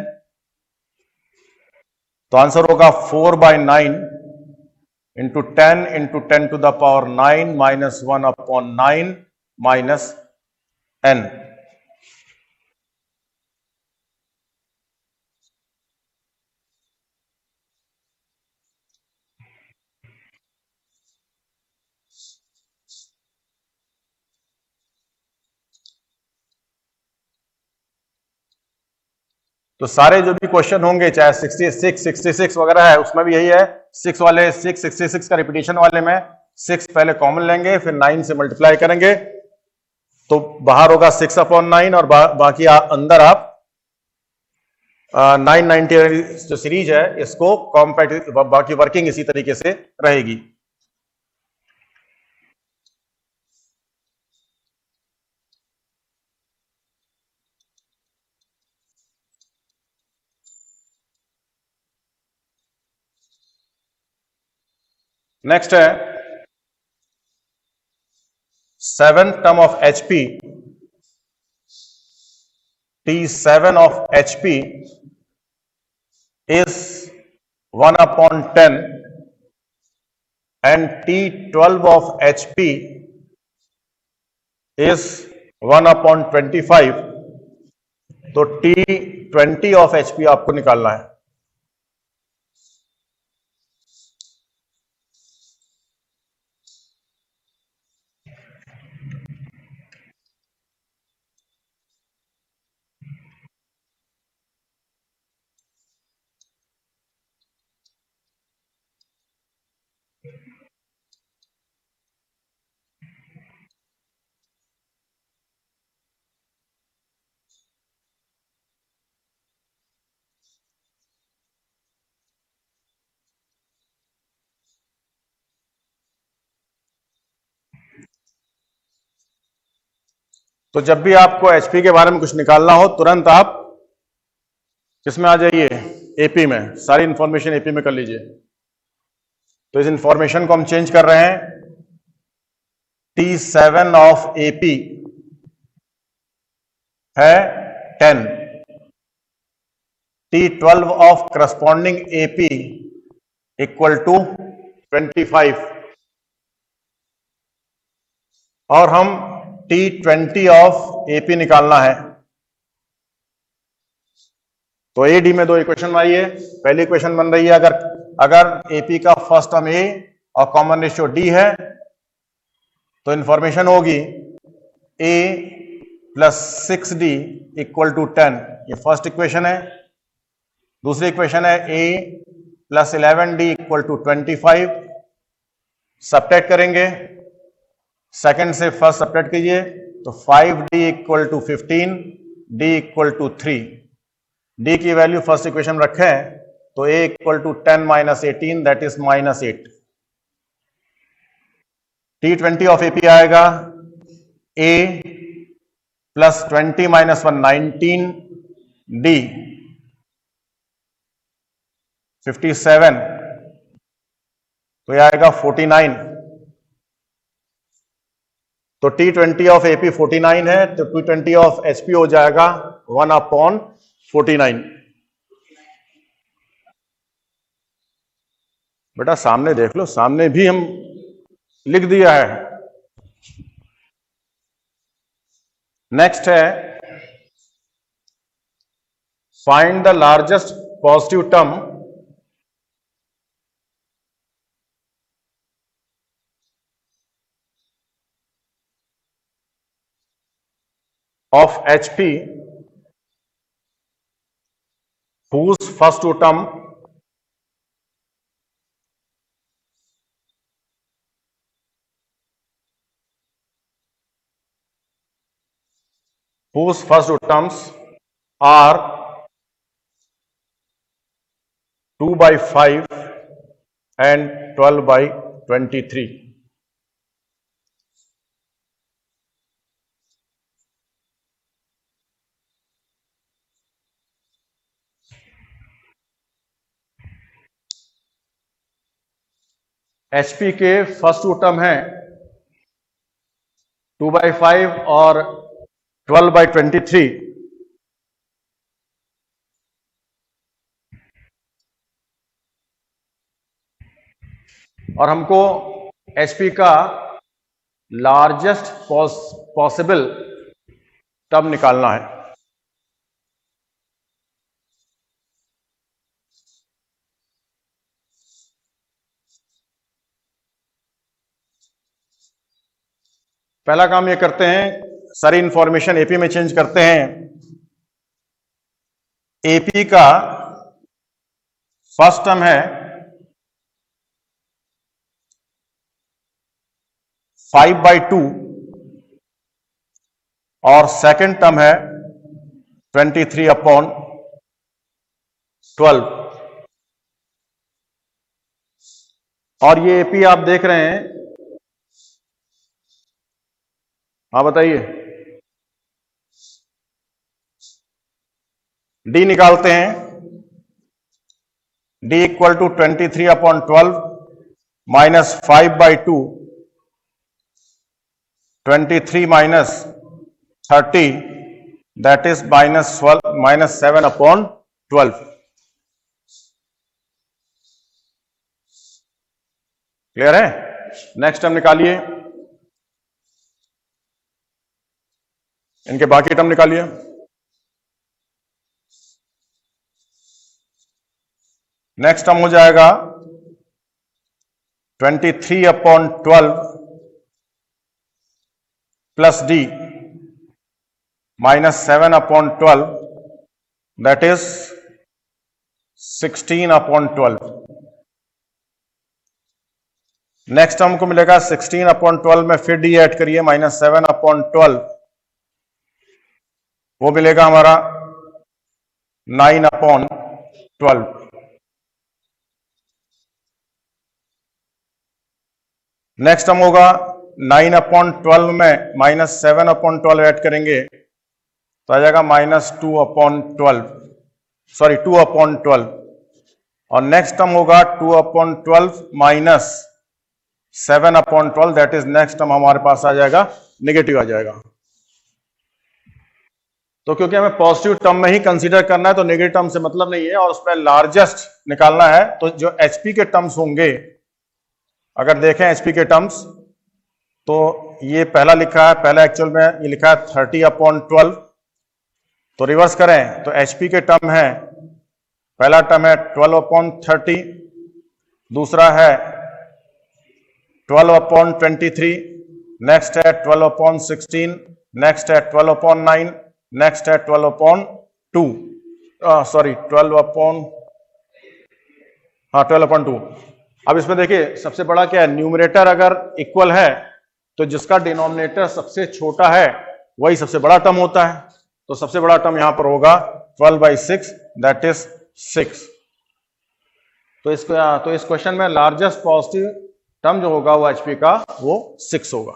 तो आंसर होगा 4/9 into 10 to the power 9 minus 1 upon 9 minus n। तो सारे जो भी क्वेश्चन होंगे, चाहे 66 66 वगैरह है, उसमें भी यही है, 6 वाले 6 66 का रिपीटेशन वाले में 6 पहले कॉमन लेंगे, फिर 9 से मल्टीप्लाई करेंगे, तो बाहर होगा 6/9 और बाकी अंदर आप 990 जो सीरीज है इसको कॉम्पैक्ट, बाकी वर्किंग इसी तरीके से रहेगी। नेक्स्ट है 7th term of HP, T7 of HP is 1/10 and T12 of HP is 1/25, तो T20 of HP आपको निकालना है। तो जब भी आपको एचपी के बारे में कुछ निकालना हो, तुरंत आप किसमें आ जाइए, एपी में, सारी इंफॉर्मेशन एपी में कर लीजिए। तो इस इंफॉर्मेशन को हम चेंज कर रहे हैं, T7 ऑफ एपी है 10, T12 of corresponding AP equal to 25, और हम T20 ऑफ एपी निकालना है। तो एडी में दो इक्वेशन बनाई है। पहली इक्वेशन बन रही है, अगर एपी का फर्स्ट टर्म ए और कॉमन रेशियो डी है तो इंफॉर्मेशन होगी ए प्लस 6d इक्वल टू 10, ये फर्स्ट इक्वेशन है। दूसरी इक्वेशन है A plus 11d equal to 25, subtract करेंगे, सेकंड से फर्स्ट सब्ट्रैक्ट कीजिए तो 5d equal to 15, d equal to 3, d की वैल्यू फर्स्ट इक्वेशन रखें तो a equal to 10 minus 18 that is minus 8। T20 of AP आएगा a प्लस 20 माइनस 1 19, d 57, तो यह आएगा 49। तो T20 ऑफ एपी 49 है, तो T20 ऑफ एचपी हो जाएगा 1/49। बेटा सामने देख लो, सामने भी हम लिख दिया है। नेक्स्ट है find the largest positive term of HP whose first two term whose first two terms are 2 by 5 and 12 by 23. HP के फर्स्ट टू टर्म है 2 by 5 और 12 by 23. और हमको HP का लार्जेस्ट पॉसिबल टर्म निकालना है. पहला काम ये करते हैं, सारी इंफॉर्मेशन एपी में चेंज करते हैं. एपी का फर्स्ट टर्म है 5 by 2 और सेकंड टर्म है 23 upon 12. और ये एपी आप देख रहे हैं. हाँ बताइए. डी निकालते हैं. D equal to 23 upon 12 minus 5 by 2, 23 minus 30, that is minus 7 upon 12. Clear है? नेक्स्ट टर्म निकालिए. इनके बाकी टर्म निकालिए. नेक्स्ट टर्म हो जाएगा 23 upon 12 plus D minus 7 upon 12, that is 16 upon 12. Next term को मिलेगा 16 upon 12 में फिर डी ऐड करिए, माइनस 7 upon 12, वो मिलेगा हमारा 9 upon 12. नेक्स्ट टर्म होगा 9 upon 12 में माइनस 7 upon 12 ऐड करेंगे तो आ जाएगा माइनस 2 upon 12, सॉरी 2 upon 12. और नेक्स्ट टर्म होगा 2 upon 12 minus 7 upon 12, that is next term हमारे पास आ जाएगा नेगेटिव आ जाएगा. तो क्योंकि हमें पॉजिटिव टर्म में ही कंसीडर करना है तो नेगेटिव टर्म से मतलब नहीं है और उसमें लार्जेस्ट निकालना है. तो जो एचपी के टर्म्स होंगे, अगर देखें एचपी के टर्म्स, तो ये पहला लिखा है, पहला एक्चुअल में ये लिखा है 30 upon 12. तो रिवर्स करें तो एचपी के टर्म है, पहला टर्म है 12 upon 30, दूसरा है 12 upon 23, नेक्स्ट है 12 upon 16, नेक्स्ट है 12 upon 9, नेक्स्ट है 12 upon 2, सॉरी 12 upon 2. अब इसमें देखिए सबसे बड़ा क्या है, न्यूमरेटर अगर इक्वल है तो जिसका डिनोमिनेटर सबसे छोटा है वही सबसे बड़ा टर्म होता है. तो सबसे बड़ा टर्म यहां पर होगा 12 by 6, दैट इज 6. तो इस क्वेश्चन में लार्जेस्ट पॉजिटिव टर्म जो होगा वो एचपी का वो 6 होगा.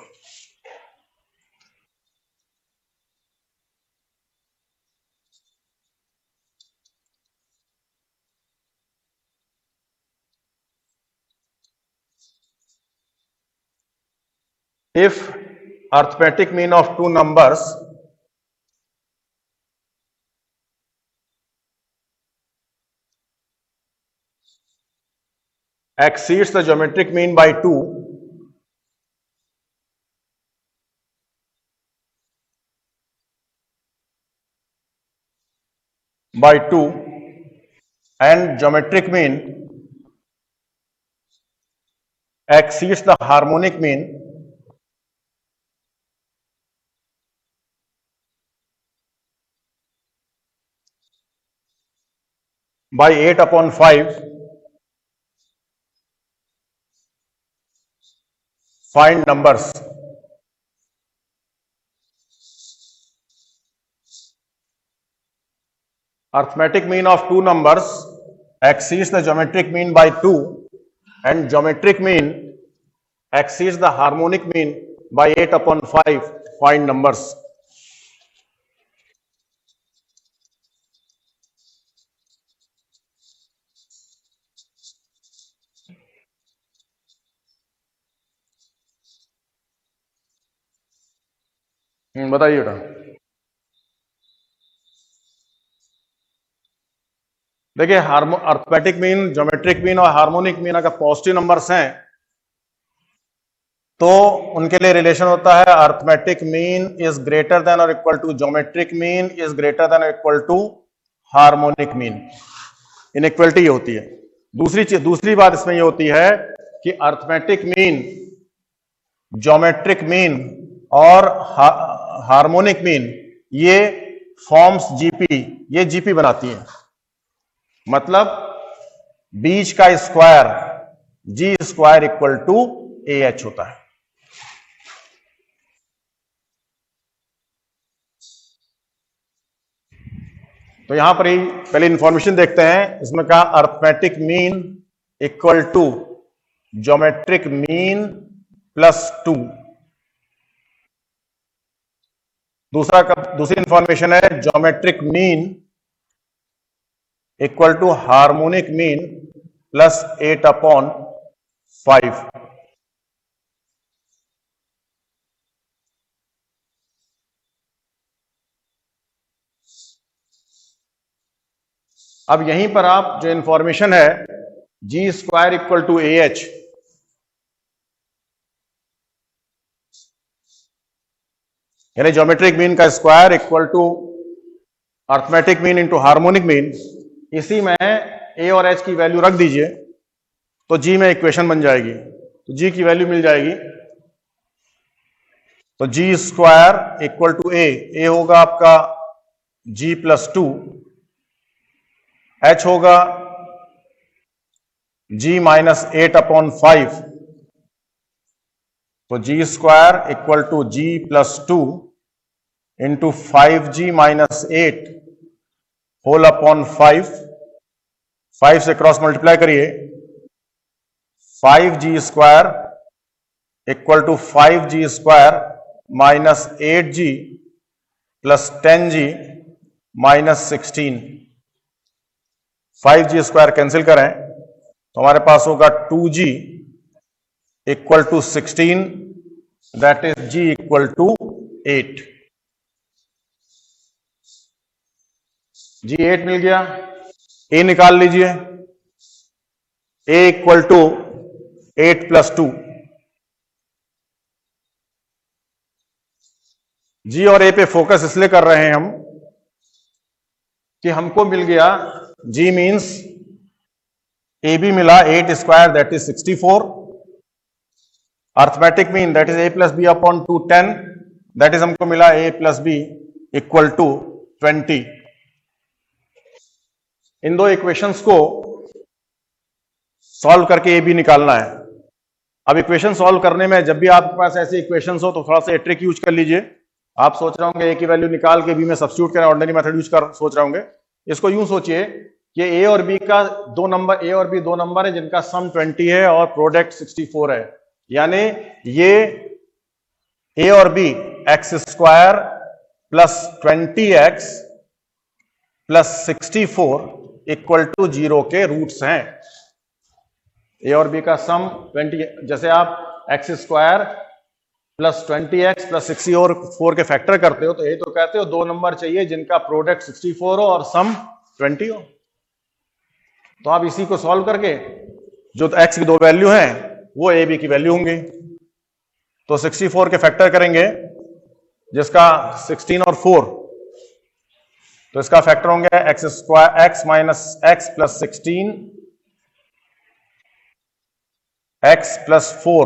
If arithmetic mean of two numbers exceeds the geometric mean by 2, by 2 and geometric mean exceeds the harmonic mean by 8/5, find numbers. Arithmetic mean of two numbers exceeds the geometric mean by 2 and geometric mean exceeds the harmonic mean by 8/5, find numbers. बताइए बेटा। देखिए, arithmetic mean, geometric mean और harmonic mean अगर positive numbers हैं तो उनके लिए relation होता है arithmetic mean is greater than और equal to geometric mean is greater than और equal to harmonic mean. Inequality होती है। दूसरी बात इसमें ये होती है कि अर्थमेटिक मीन, ज्योमेट्रिक मीन और हार्मोनिक मीन ये फॉर्म्स जीपी, ये जीपी बनाती हैं। मतलब बीच का square G square equal to A H होता है। तो यहां पर ही पहले इंफॉर्मेशन देखते हैं। इसमें कहा arithmetic mean equal to geometric mean plus 2। दूसरी इंफॉर्मेशन है geometric mean equal to harmonic mean plus 8/5। अब यहीं पर आप जो इंफॉर्मेशन है G square equal to A H, यानी ज्योमेट्रिक मीन का square equal to arithmetic mean into harmonic mean, इसी में ए और एच की वैल्यू रख दीजिए तो जी में इक्वेशन बन जाएगी। तो जी की वैल्यू मिल जाएगी। तो जी स्क्वायर इक्वल टू ए होगा आपका जी प्लस 2, एच होगा जी माइनस 8/5। तो G square equal to G plus 2 into 5g minus 8 whole upon 5। 5 से क्रॉस मल्टीप्लाई करिए, 5g square equal to 5g square minus 8g plus 10g minus 16। 5g square cancel करें तो हमारे पास होगा 2g equal to 16, that is g equal to 8। G 8 मिल गया। A निकाल लीजिए, A equal to 8 plus 2। G और ए पे फोकस इसलिए कर रहे हैं हम कि हमको मिल गया जी मीन्स ए बी मिला 8 square that is 64। Arithmetic mean that is a plus B upon 2 10, that is हमको मिला a plus b equal to 20। इन दो इक्वेशंस को सॉल्व करके ए बी निकालना है। अब इक्वेशन सॉल्व करने में जब भी आपके पास ऐसे इक्वेशंस हो तो थोड़ा सा ट्रिक यूज कर लीजिए। आप सोच रहे होंगे ए की वैल्यू निकाल के बी में सब्स्टिट्यूट करें, ऑर्डिनरी मेथड यूज कर सोच रहे होंगे। इसको यूं सोचिए कि ए और बी का दो नंबर है जिनका सम 20 है और प्रोडक्ट 64 है। यानी ये ए और b x square plus 20x plus 64 equal to 0 के रूट्स हैं। ए और बी का सम 20, जैसे आप x square plus 20x plus 64 के फैक्टर करते हो तो ये तो कहते हो दो नंबर चाहिए जिनका प्रोडक्ट 64 हो और सम 20 हो। तो आप इसी को सॉल्व करके जो x की दो वैल्यू हैं वो ए बी की वैल्यू होंगी। तो 64 के फैक्टर करेंगे जिसका 16 और 4 तो इसका फैक्टर होंगे x square x minus x plus 16 x plus 4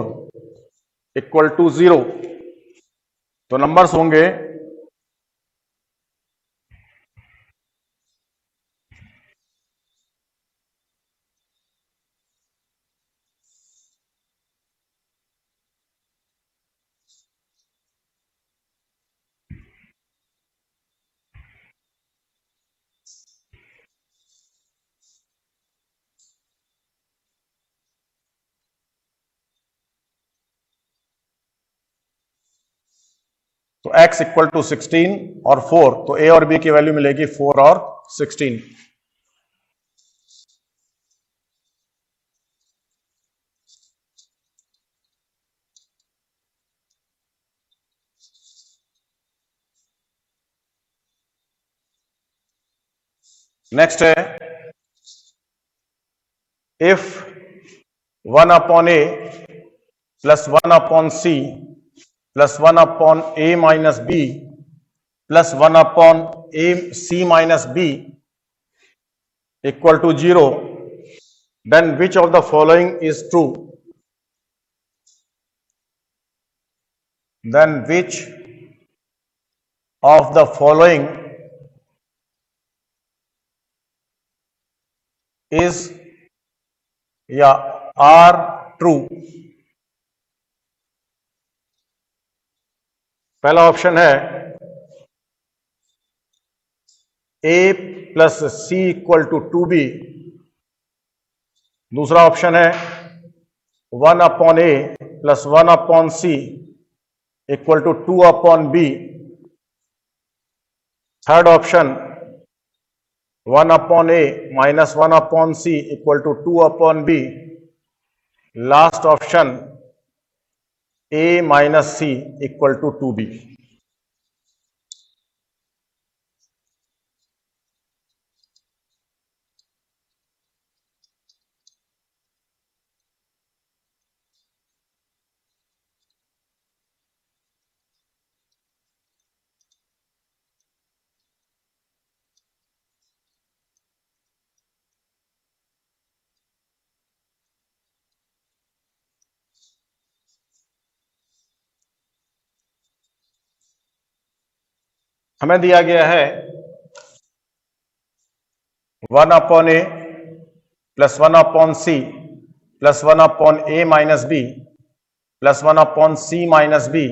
equal to 0। तो नंबर्स होंगे तो x इक्वल टू 16 और 4, तो a और b की वैल्यू मिलेगी 4 और 16। नेक्स्ट है if 1 upon a plus 1 upon c plus 1 upon a minus b plus 1 upon a c minus b equal to 0, then which of the following is true? Then which of the following is या are true? पहला option है a plus c equal to 2b। दूसरा option है 1 upon a plus 1 upon c equal to 2 upon b। Third option 1 upon a minus 1 upon c equal to 2 upon b। Last option a minus c equal to 2b। हमें दिया गया है 1 upon a plus 1 upon c plus 1 upon a minus b plus 1 upon c minus b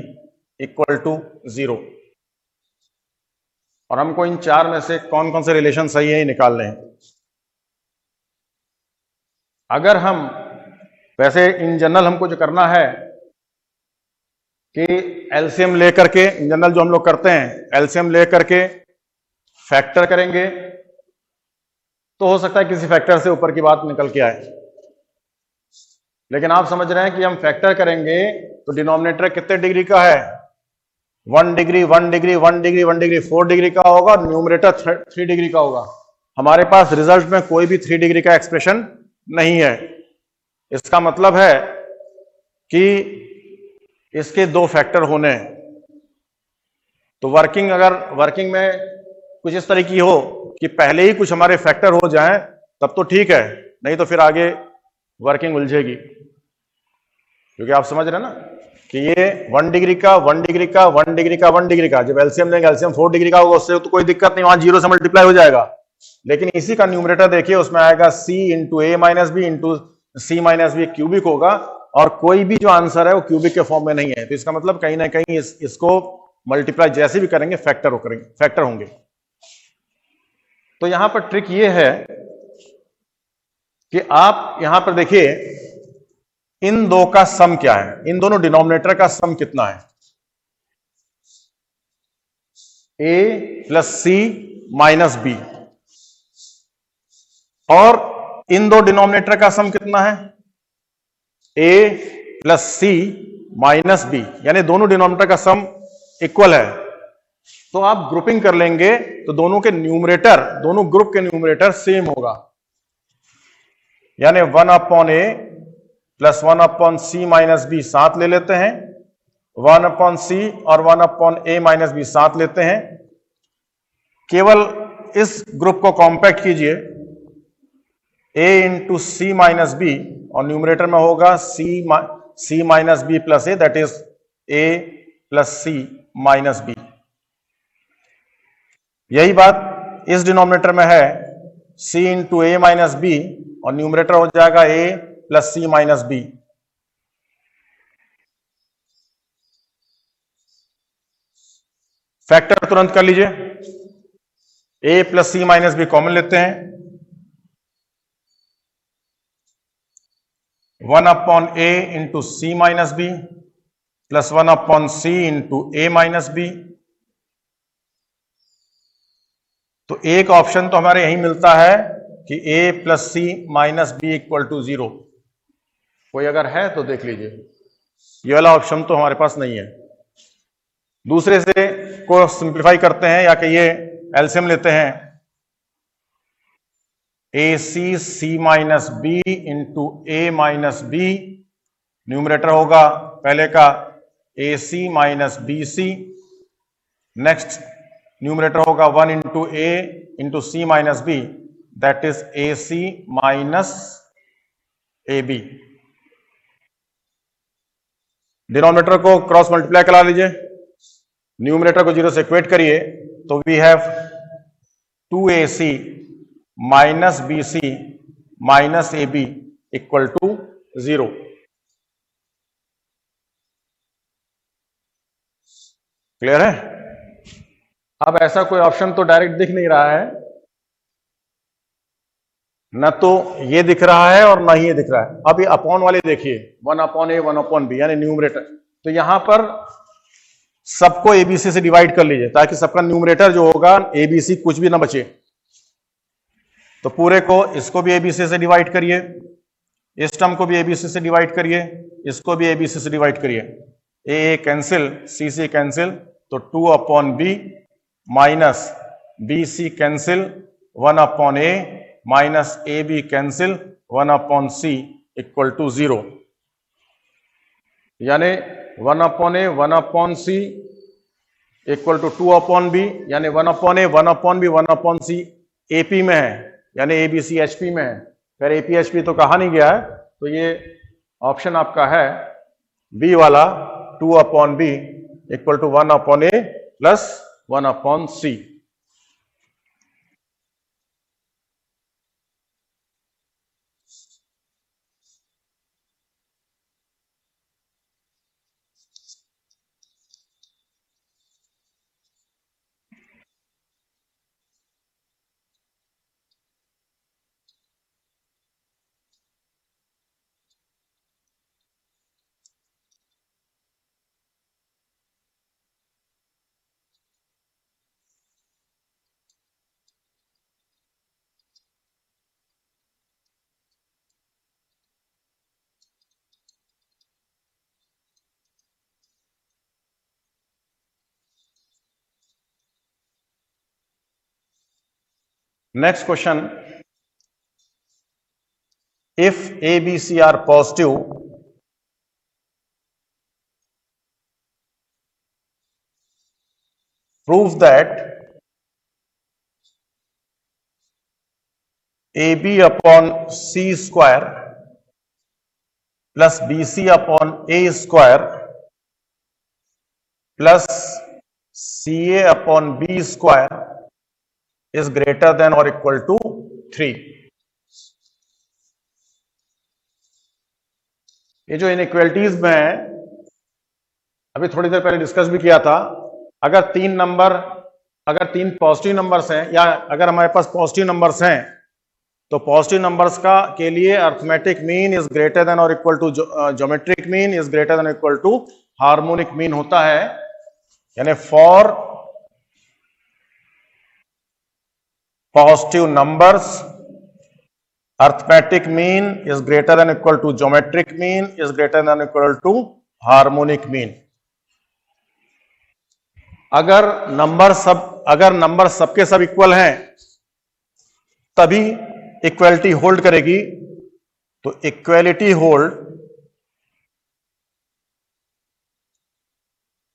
equal to 0। और हमको इन चार में से कौन कौन से रिलेशन सही है ये निकालने हैं। अगर हम वैसे इन जनरल हमको जो करना है कि एलसीएम लेकर के, इन जनरल जो हम लोग करते हैं एलसीएम लेकर के फैक्टर करेंगे, तो हो सकता है किसी फैक्टर से ऊपर की बात निकल के आए। लेकिन आप समझ रहे हैं कि हम फैक्टर करेंगे तो डिनोमिनेटर कितने डिग्री का है? 1 degree 1 degree 1 degree 1 degree 4 degree का होगा, न्यूमरेटर 3 डिग्री का होगा। हमारे पास रिजल्ट में कोई भी 3 डिग्री का एक्सप्रेशन नहीं है। इसका मतलब है कि इसके 2 फैक्टर होने हैं। तो वर्किंग में कुछ इस तरह की हो कि पहले ही कुछ हमारे फैक्टर हो जाएं तब तो ठीक है, नहीं तो फिर आगे वर्किंग उलझेगी। क्योंकि आप समझ रहे हैं ना कि ये 1 डिग्री का 1 डिग्री का 1 डिग्री का 1 डिग्री का, जब एलसीएम लेंगे एलसीएम 4 डिग्री का होगा, उससे तो कोई दिक्कत नहीं, वहां 0 से मल्टीप्लाई हो जाएगा। लेकिन इसी का न्यूमरेटर देखिए, उसमें आएगा c into a minus B into C minus B, cubic होगा, और कोई भी जो आंसर है वो क्यूबिक के फॉर्म में नहीं है। तो इसका मतलब कहीं ना कहीं इसको मल्टीप्लाई जैसे भी करेंगे फैक्टर होंगे। तो यहां पर ट्रिक ये है कि आप यहां पर देखिए इन दो का सम क्या है, इन दोनों डिनोमिनेटर का सम कितना है? a plus C minus B, और इन दो डिनोमिनेटर का सम कितना है? a plus C minus B, यानी दोनों डिनोमिनेटर का सम इक्वल है। तो आप ग्रुपिंग कर लेंगे तो दोनों के न्यूमरेटर, दोनों ग्रुप के न्यूमरेटर सेम होगा, यानी 1 upon a plus 1 upon C minus B साथ ले लेते हैं, 1 अपॉन सी और 1 अपॉन a माइनस बी साथ लेते हैं। केवल इस ग्रुप को कॉम्पैक्ट कीजिए, a into C minus B, और न्यूमरेटर में होगा C minus B plus A, that is a plus C minus B. यही बात इस डिनोमिनेटर में है, c into A minus B, और न्यूमरेटर हो जाएगा a plus C minus B. Factor तुरंत कर लीजिए, a plus C minus B common लेते हैं, 1 upon a into C minus B plus 1 upon सी इंटू ए माइनस बी। तो एक ऑप्शन तो हमारे यही मिलता है कि a plus C minus B equal to 0। कोई अगर है तो देख लीजिए, ये वाला ऑप्शन तो हमारे पास नहीं है। दूसरे से को सिंप्लीफाई करते हैं, या कहिए एलसीएम लेते हैं, A C C minus B into A minus B, numerator होगा पहले का A C minus B C, next numerator होगा 1 into A into C minus B, that is A C minus A B. Denominator को cross multiply करा लीजिए, numerator को 0 से equate करिए, तो we have 2ac minus B C minus A B equal to 0। Clear है? अब ऐसा कोई ऑप्शन तो डायरेक्ट दिख नहीं रहा है, न तो ये दिख रहा है और न ही ये दिख रहा है। अब ये अपॉन वाले देखिए, 1 अपॉन ए 1 अपॉन बी, यानी न्यूमरेटर। तो यहां पर सबको एबीसी से डिवाइड कर लीजिए, ताकि सबका न्यूमरेटर जो होगा एबीसी कुछ भी ना बचे। तो पूरे को, इसको भी एबीसी से डिवाइड करिए, इस टर्म को भी एबीसी से डिवाइड करिए, इसको भी एबीसी से डिवाइड करिए। ए कैंसिल, सी सी कैंसिल, तो 2 upon B minus B C cancel, 1 upon A minus A B cancel, 1 upon C equal to 0। यानी 1 upon A 1 upon C equal to 2 upon B, यानी 1 upon A 1 upon B 1 upon C AP में है, यानी ABC HP में है। फिर AP HP तो कहा नहीं गया है, तो ये ऑप्शन आपका है बी वाला, 2 upon B equal to 1 upon A plus 1 upon C. Next question, if A, B, C are positive, prove that AB upon C square plus BC upon A square plus CA upon B square is greater than or equal to 3। ये जो inequalities में है, अभी थोड़ी देर पहले discuss भी किया था, अगर तीन पॉजिटिव नंबर्स हैं, या अगर हमारे पास पॉजिटिव नंबर्स हैं, तो पॉजिटिव नंबर्स का के लिए arithmetic mean is greater than और equal to geometric mean is greater than equal to harmonic mean होता है। यानी for positive numbers, arithmetic mean is greater than equal to geometric mean is greater than equal to harmonic mean। अगर number सबके सब equal हैं, तभी equality hold करेगी। तो equality hold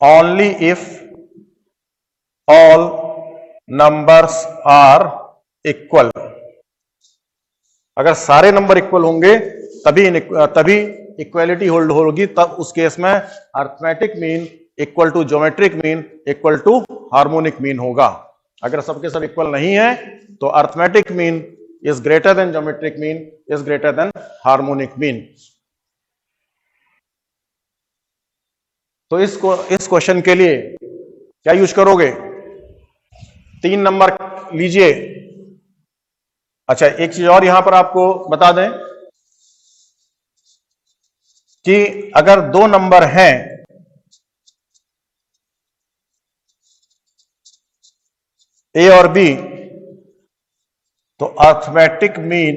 only if all numbers are equal. अगर सारे number equal होंगे तभी इक्वलिटी होल्ड होगी, तब उस केस में arithmetic mean equal to geometric mean equal to harmonic mean होगा। अगर सबके सब इक्वल नहीं है तो arithmetic mean is greater than geometric mean is greater than harmonic mean. तो इस क्वेश्चन के लिए क्या यूज करोगे? 3 नंबर लीजिए। अच्छा, एक चीज और यहां पर आपको बता दें कि अगर 2 नंबर हैं, ए और बी, तो arithmetic mean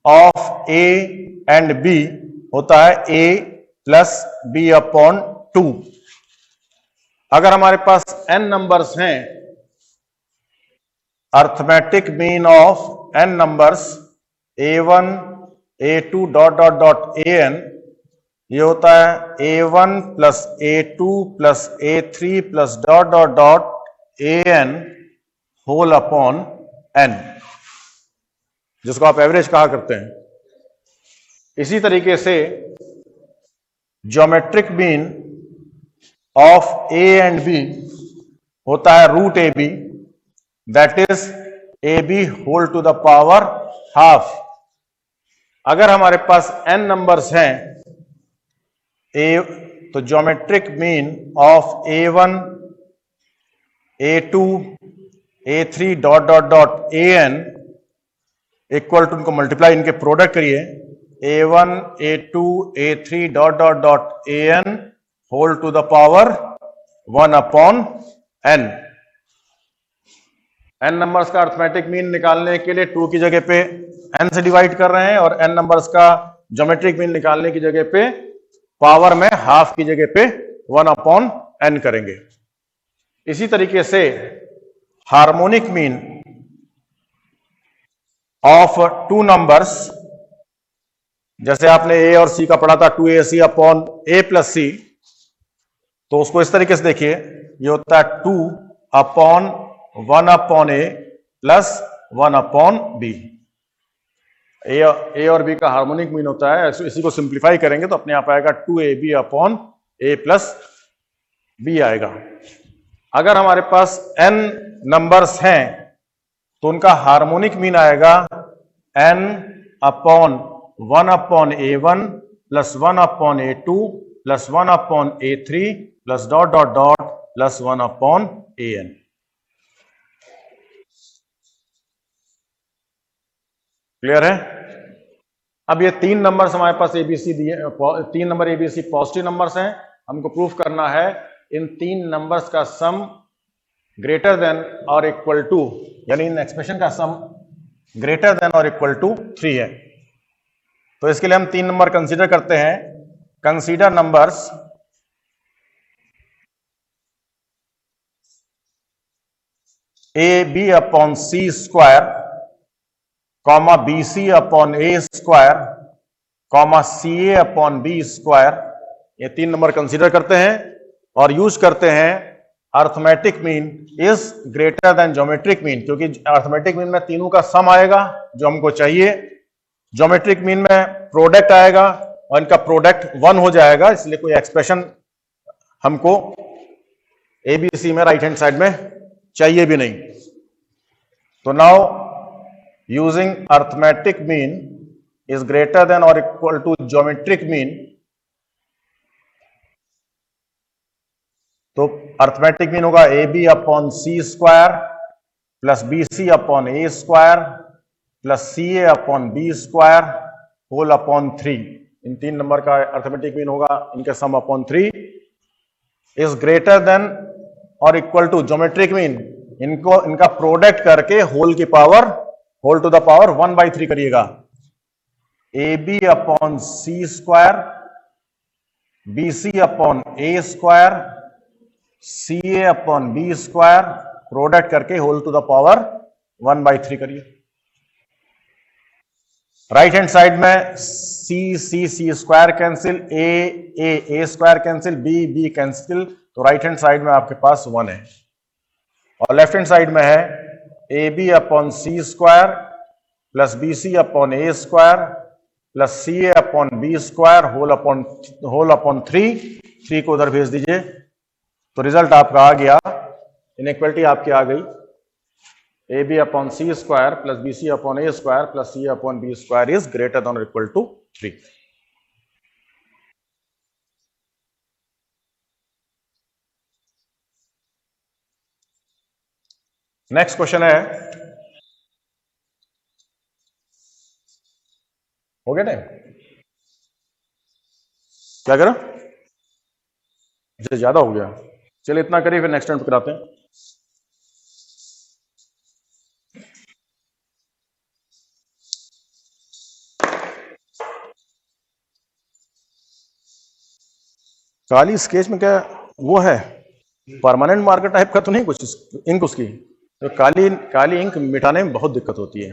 of A and B होता है ए प्लस बी अपॉन 2। अगर हमारे पास n नंबर्स हैं, arithmetic mean of n numbers a1 a2 dot dot dot an, ये होता है a1 plus a2 plus a3 plus dot dot dot an whole upon n, जिसको आप एवरेज कहा करते हैं। इसी तरीके से geometric mean of a and b होता है root A B, that is A B whole to the power half. अगर हमारे पास n नंबर्स हैं तो geometric mean of a1 a2 a3 dot dot dot an equal to, इनको multiply, इनके product करिए, a1 a2 a3 dot dot dot an whole to the power 1 upon n। n numbers का arithmetic mean निकालने के लिए 2 की जगह पे n से डिवाइड कर रहे हैं, और n नंबर्स का ज्योमेट्रिक मीन निकालने की जगह पे पावर में हाफ की जगह पे 1 अपॉन n करेंगे। इसी तरीके से हार्मोनिक मीन ऑफ 2 नंबर्स, जैसे आपने a और c का पढ़ा था 2ac upon a plus c, तो उसको इस तरीके से देखिए, ये होता है 2 upon 1 upon a plus 1 upon b। ए और बी का हार्मोनिक मीन होता है, इसी को सिंप्लीफाई करेंगे तो अपने आप आएगा 2ab upon a plus b आएगा। अगर हमारे पास n नंबर्स हैं तो उनका हार्मोनिक मीन आएगा n upon 1 upon a1 plus 1 upon a2 plus 1 upon a3 plus dot dot dot plus 1 upon an। Clear है? अब ये 3 नंबर्स हमारे पास एबीसी दिए, 3 नंबर एबीसी पॉजिटिव नंबर्स हैं। हमको प्रूफ करना है इन 3 नंबर्स का सम ग्रेटर देन और इक्वल टू, यानी इन एक्सप्रेशन का सम ग्रेटर देन और इक्वल टू 3 है। तो इसके लिए हम 3 नंबर कंसीडर करते हैं। Consider numbers A B upon C square, comma B C upon A square, comma C A upon B square, ये 3 नंबर कंसीडर करते हैं और यूज करते हैं arithmetic mean is greater than geometric mean, क्योंकि arithmetic mean में तीनों का सम आएगा जो हमको चाहिए, ज्योमेट्रिक मीन में प्रोडक्ट आएगा और इनका प्रोडक्ट 1 हो जाएगा, इसलिए कोई एक्सप्रेशन हमको एबीसी में राइट हैंड साइड में चाहिए भी नहीं। तो now using arithmetic mean is greater than और इक्वल टू ज्योमेट्रिक मीन, तो अर्थमेटिक मीन होगा A B upon C square plus B C upon A square plus C A upon B square whole upon 3। इन 3 number का arithmetic mean होगा इनके sum upon 3 is greater than और equal to geometric mean, इनका product करके whole to the power 1/3 करिएगा। A B upon C square, B C upon A square, C A upon B square, product करके whole to the power 1/3 करिए। Right hand side में सी square cancel, ए square cancel, B cancel, तो right hand side में आपके पास 1 है। और left hand side में है A B upon C square plus B C upon A square plus C A upon B square whole upon 3 को उधर भेज दीजिए। तो रिजल्ट आपका आ गया, इनइक्वालिटी आपकी आ गई A B upon C square plus B C upon A square plus C upon B square is greater than और इक्वल टू 3। नेक्स्ट क्वेश्चन है, हो गया टाइम? क्या करा? ज्यादा हो गया, चलिए इतना करिए फिर नेक्स्ट टाइम कराते हैं। काली स्केच में क्या वो है, परमानेंट मार्कर टाइप का तो नहीं कुछ इंक उसकी? तो काली इंक मिटाने में बहुत दिक्कत होती है।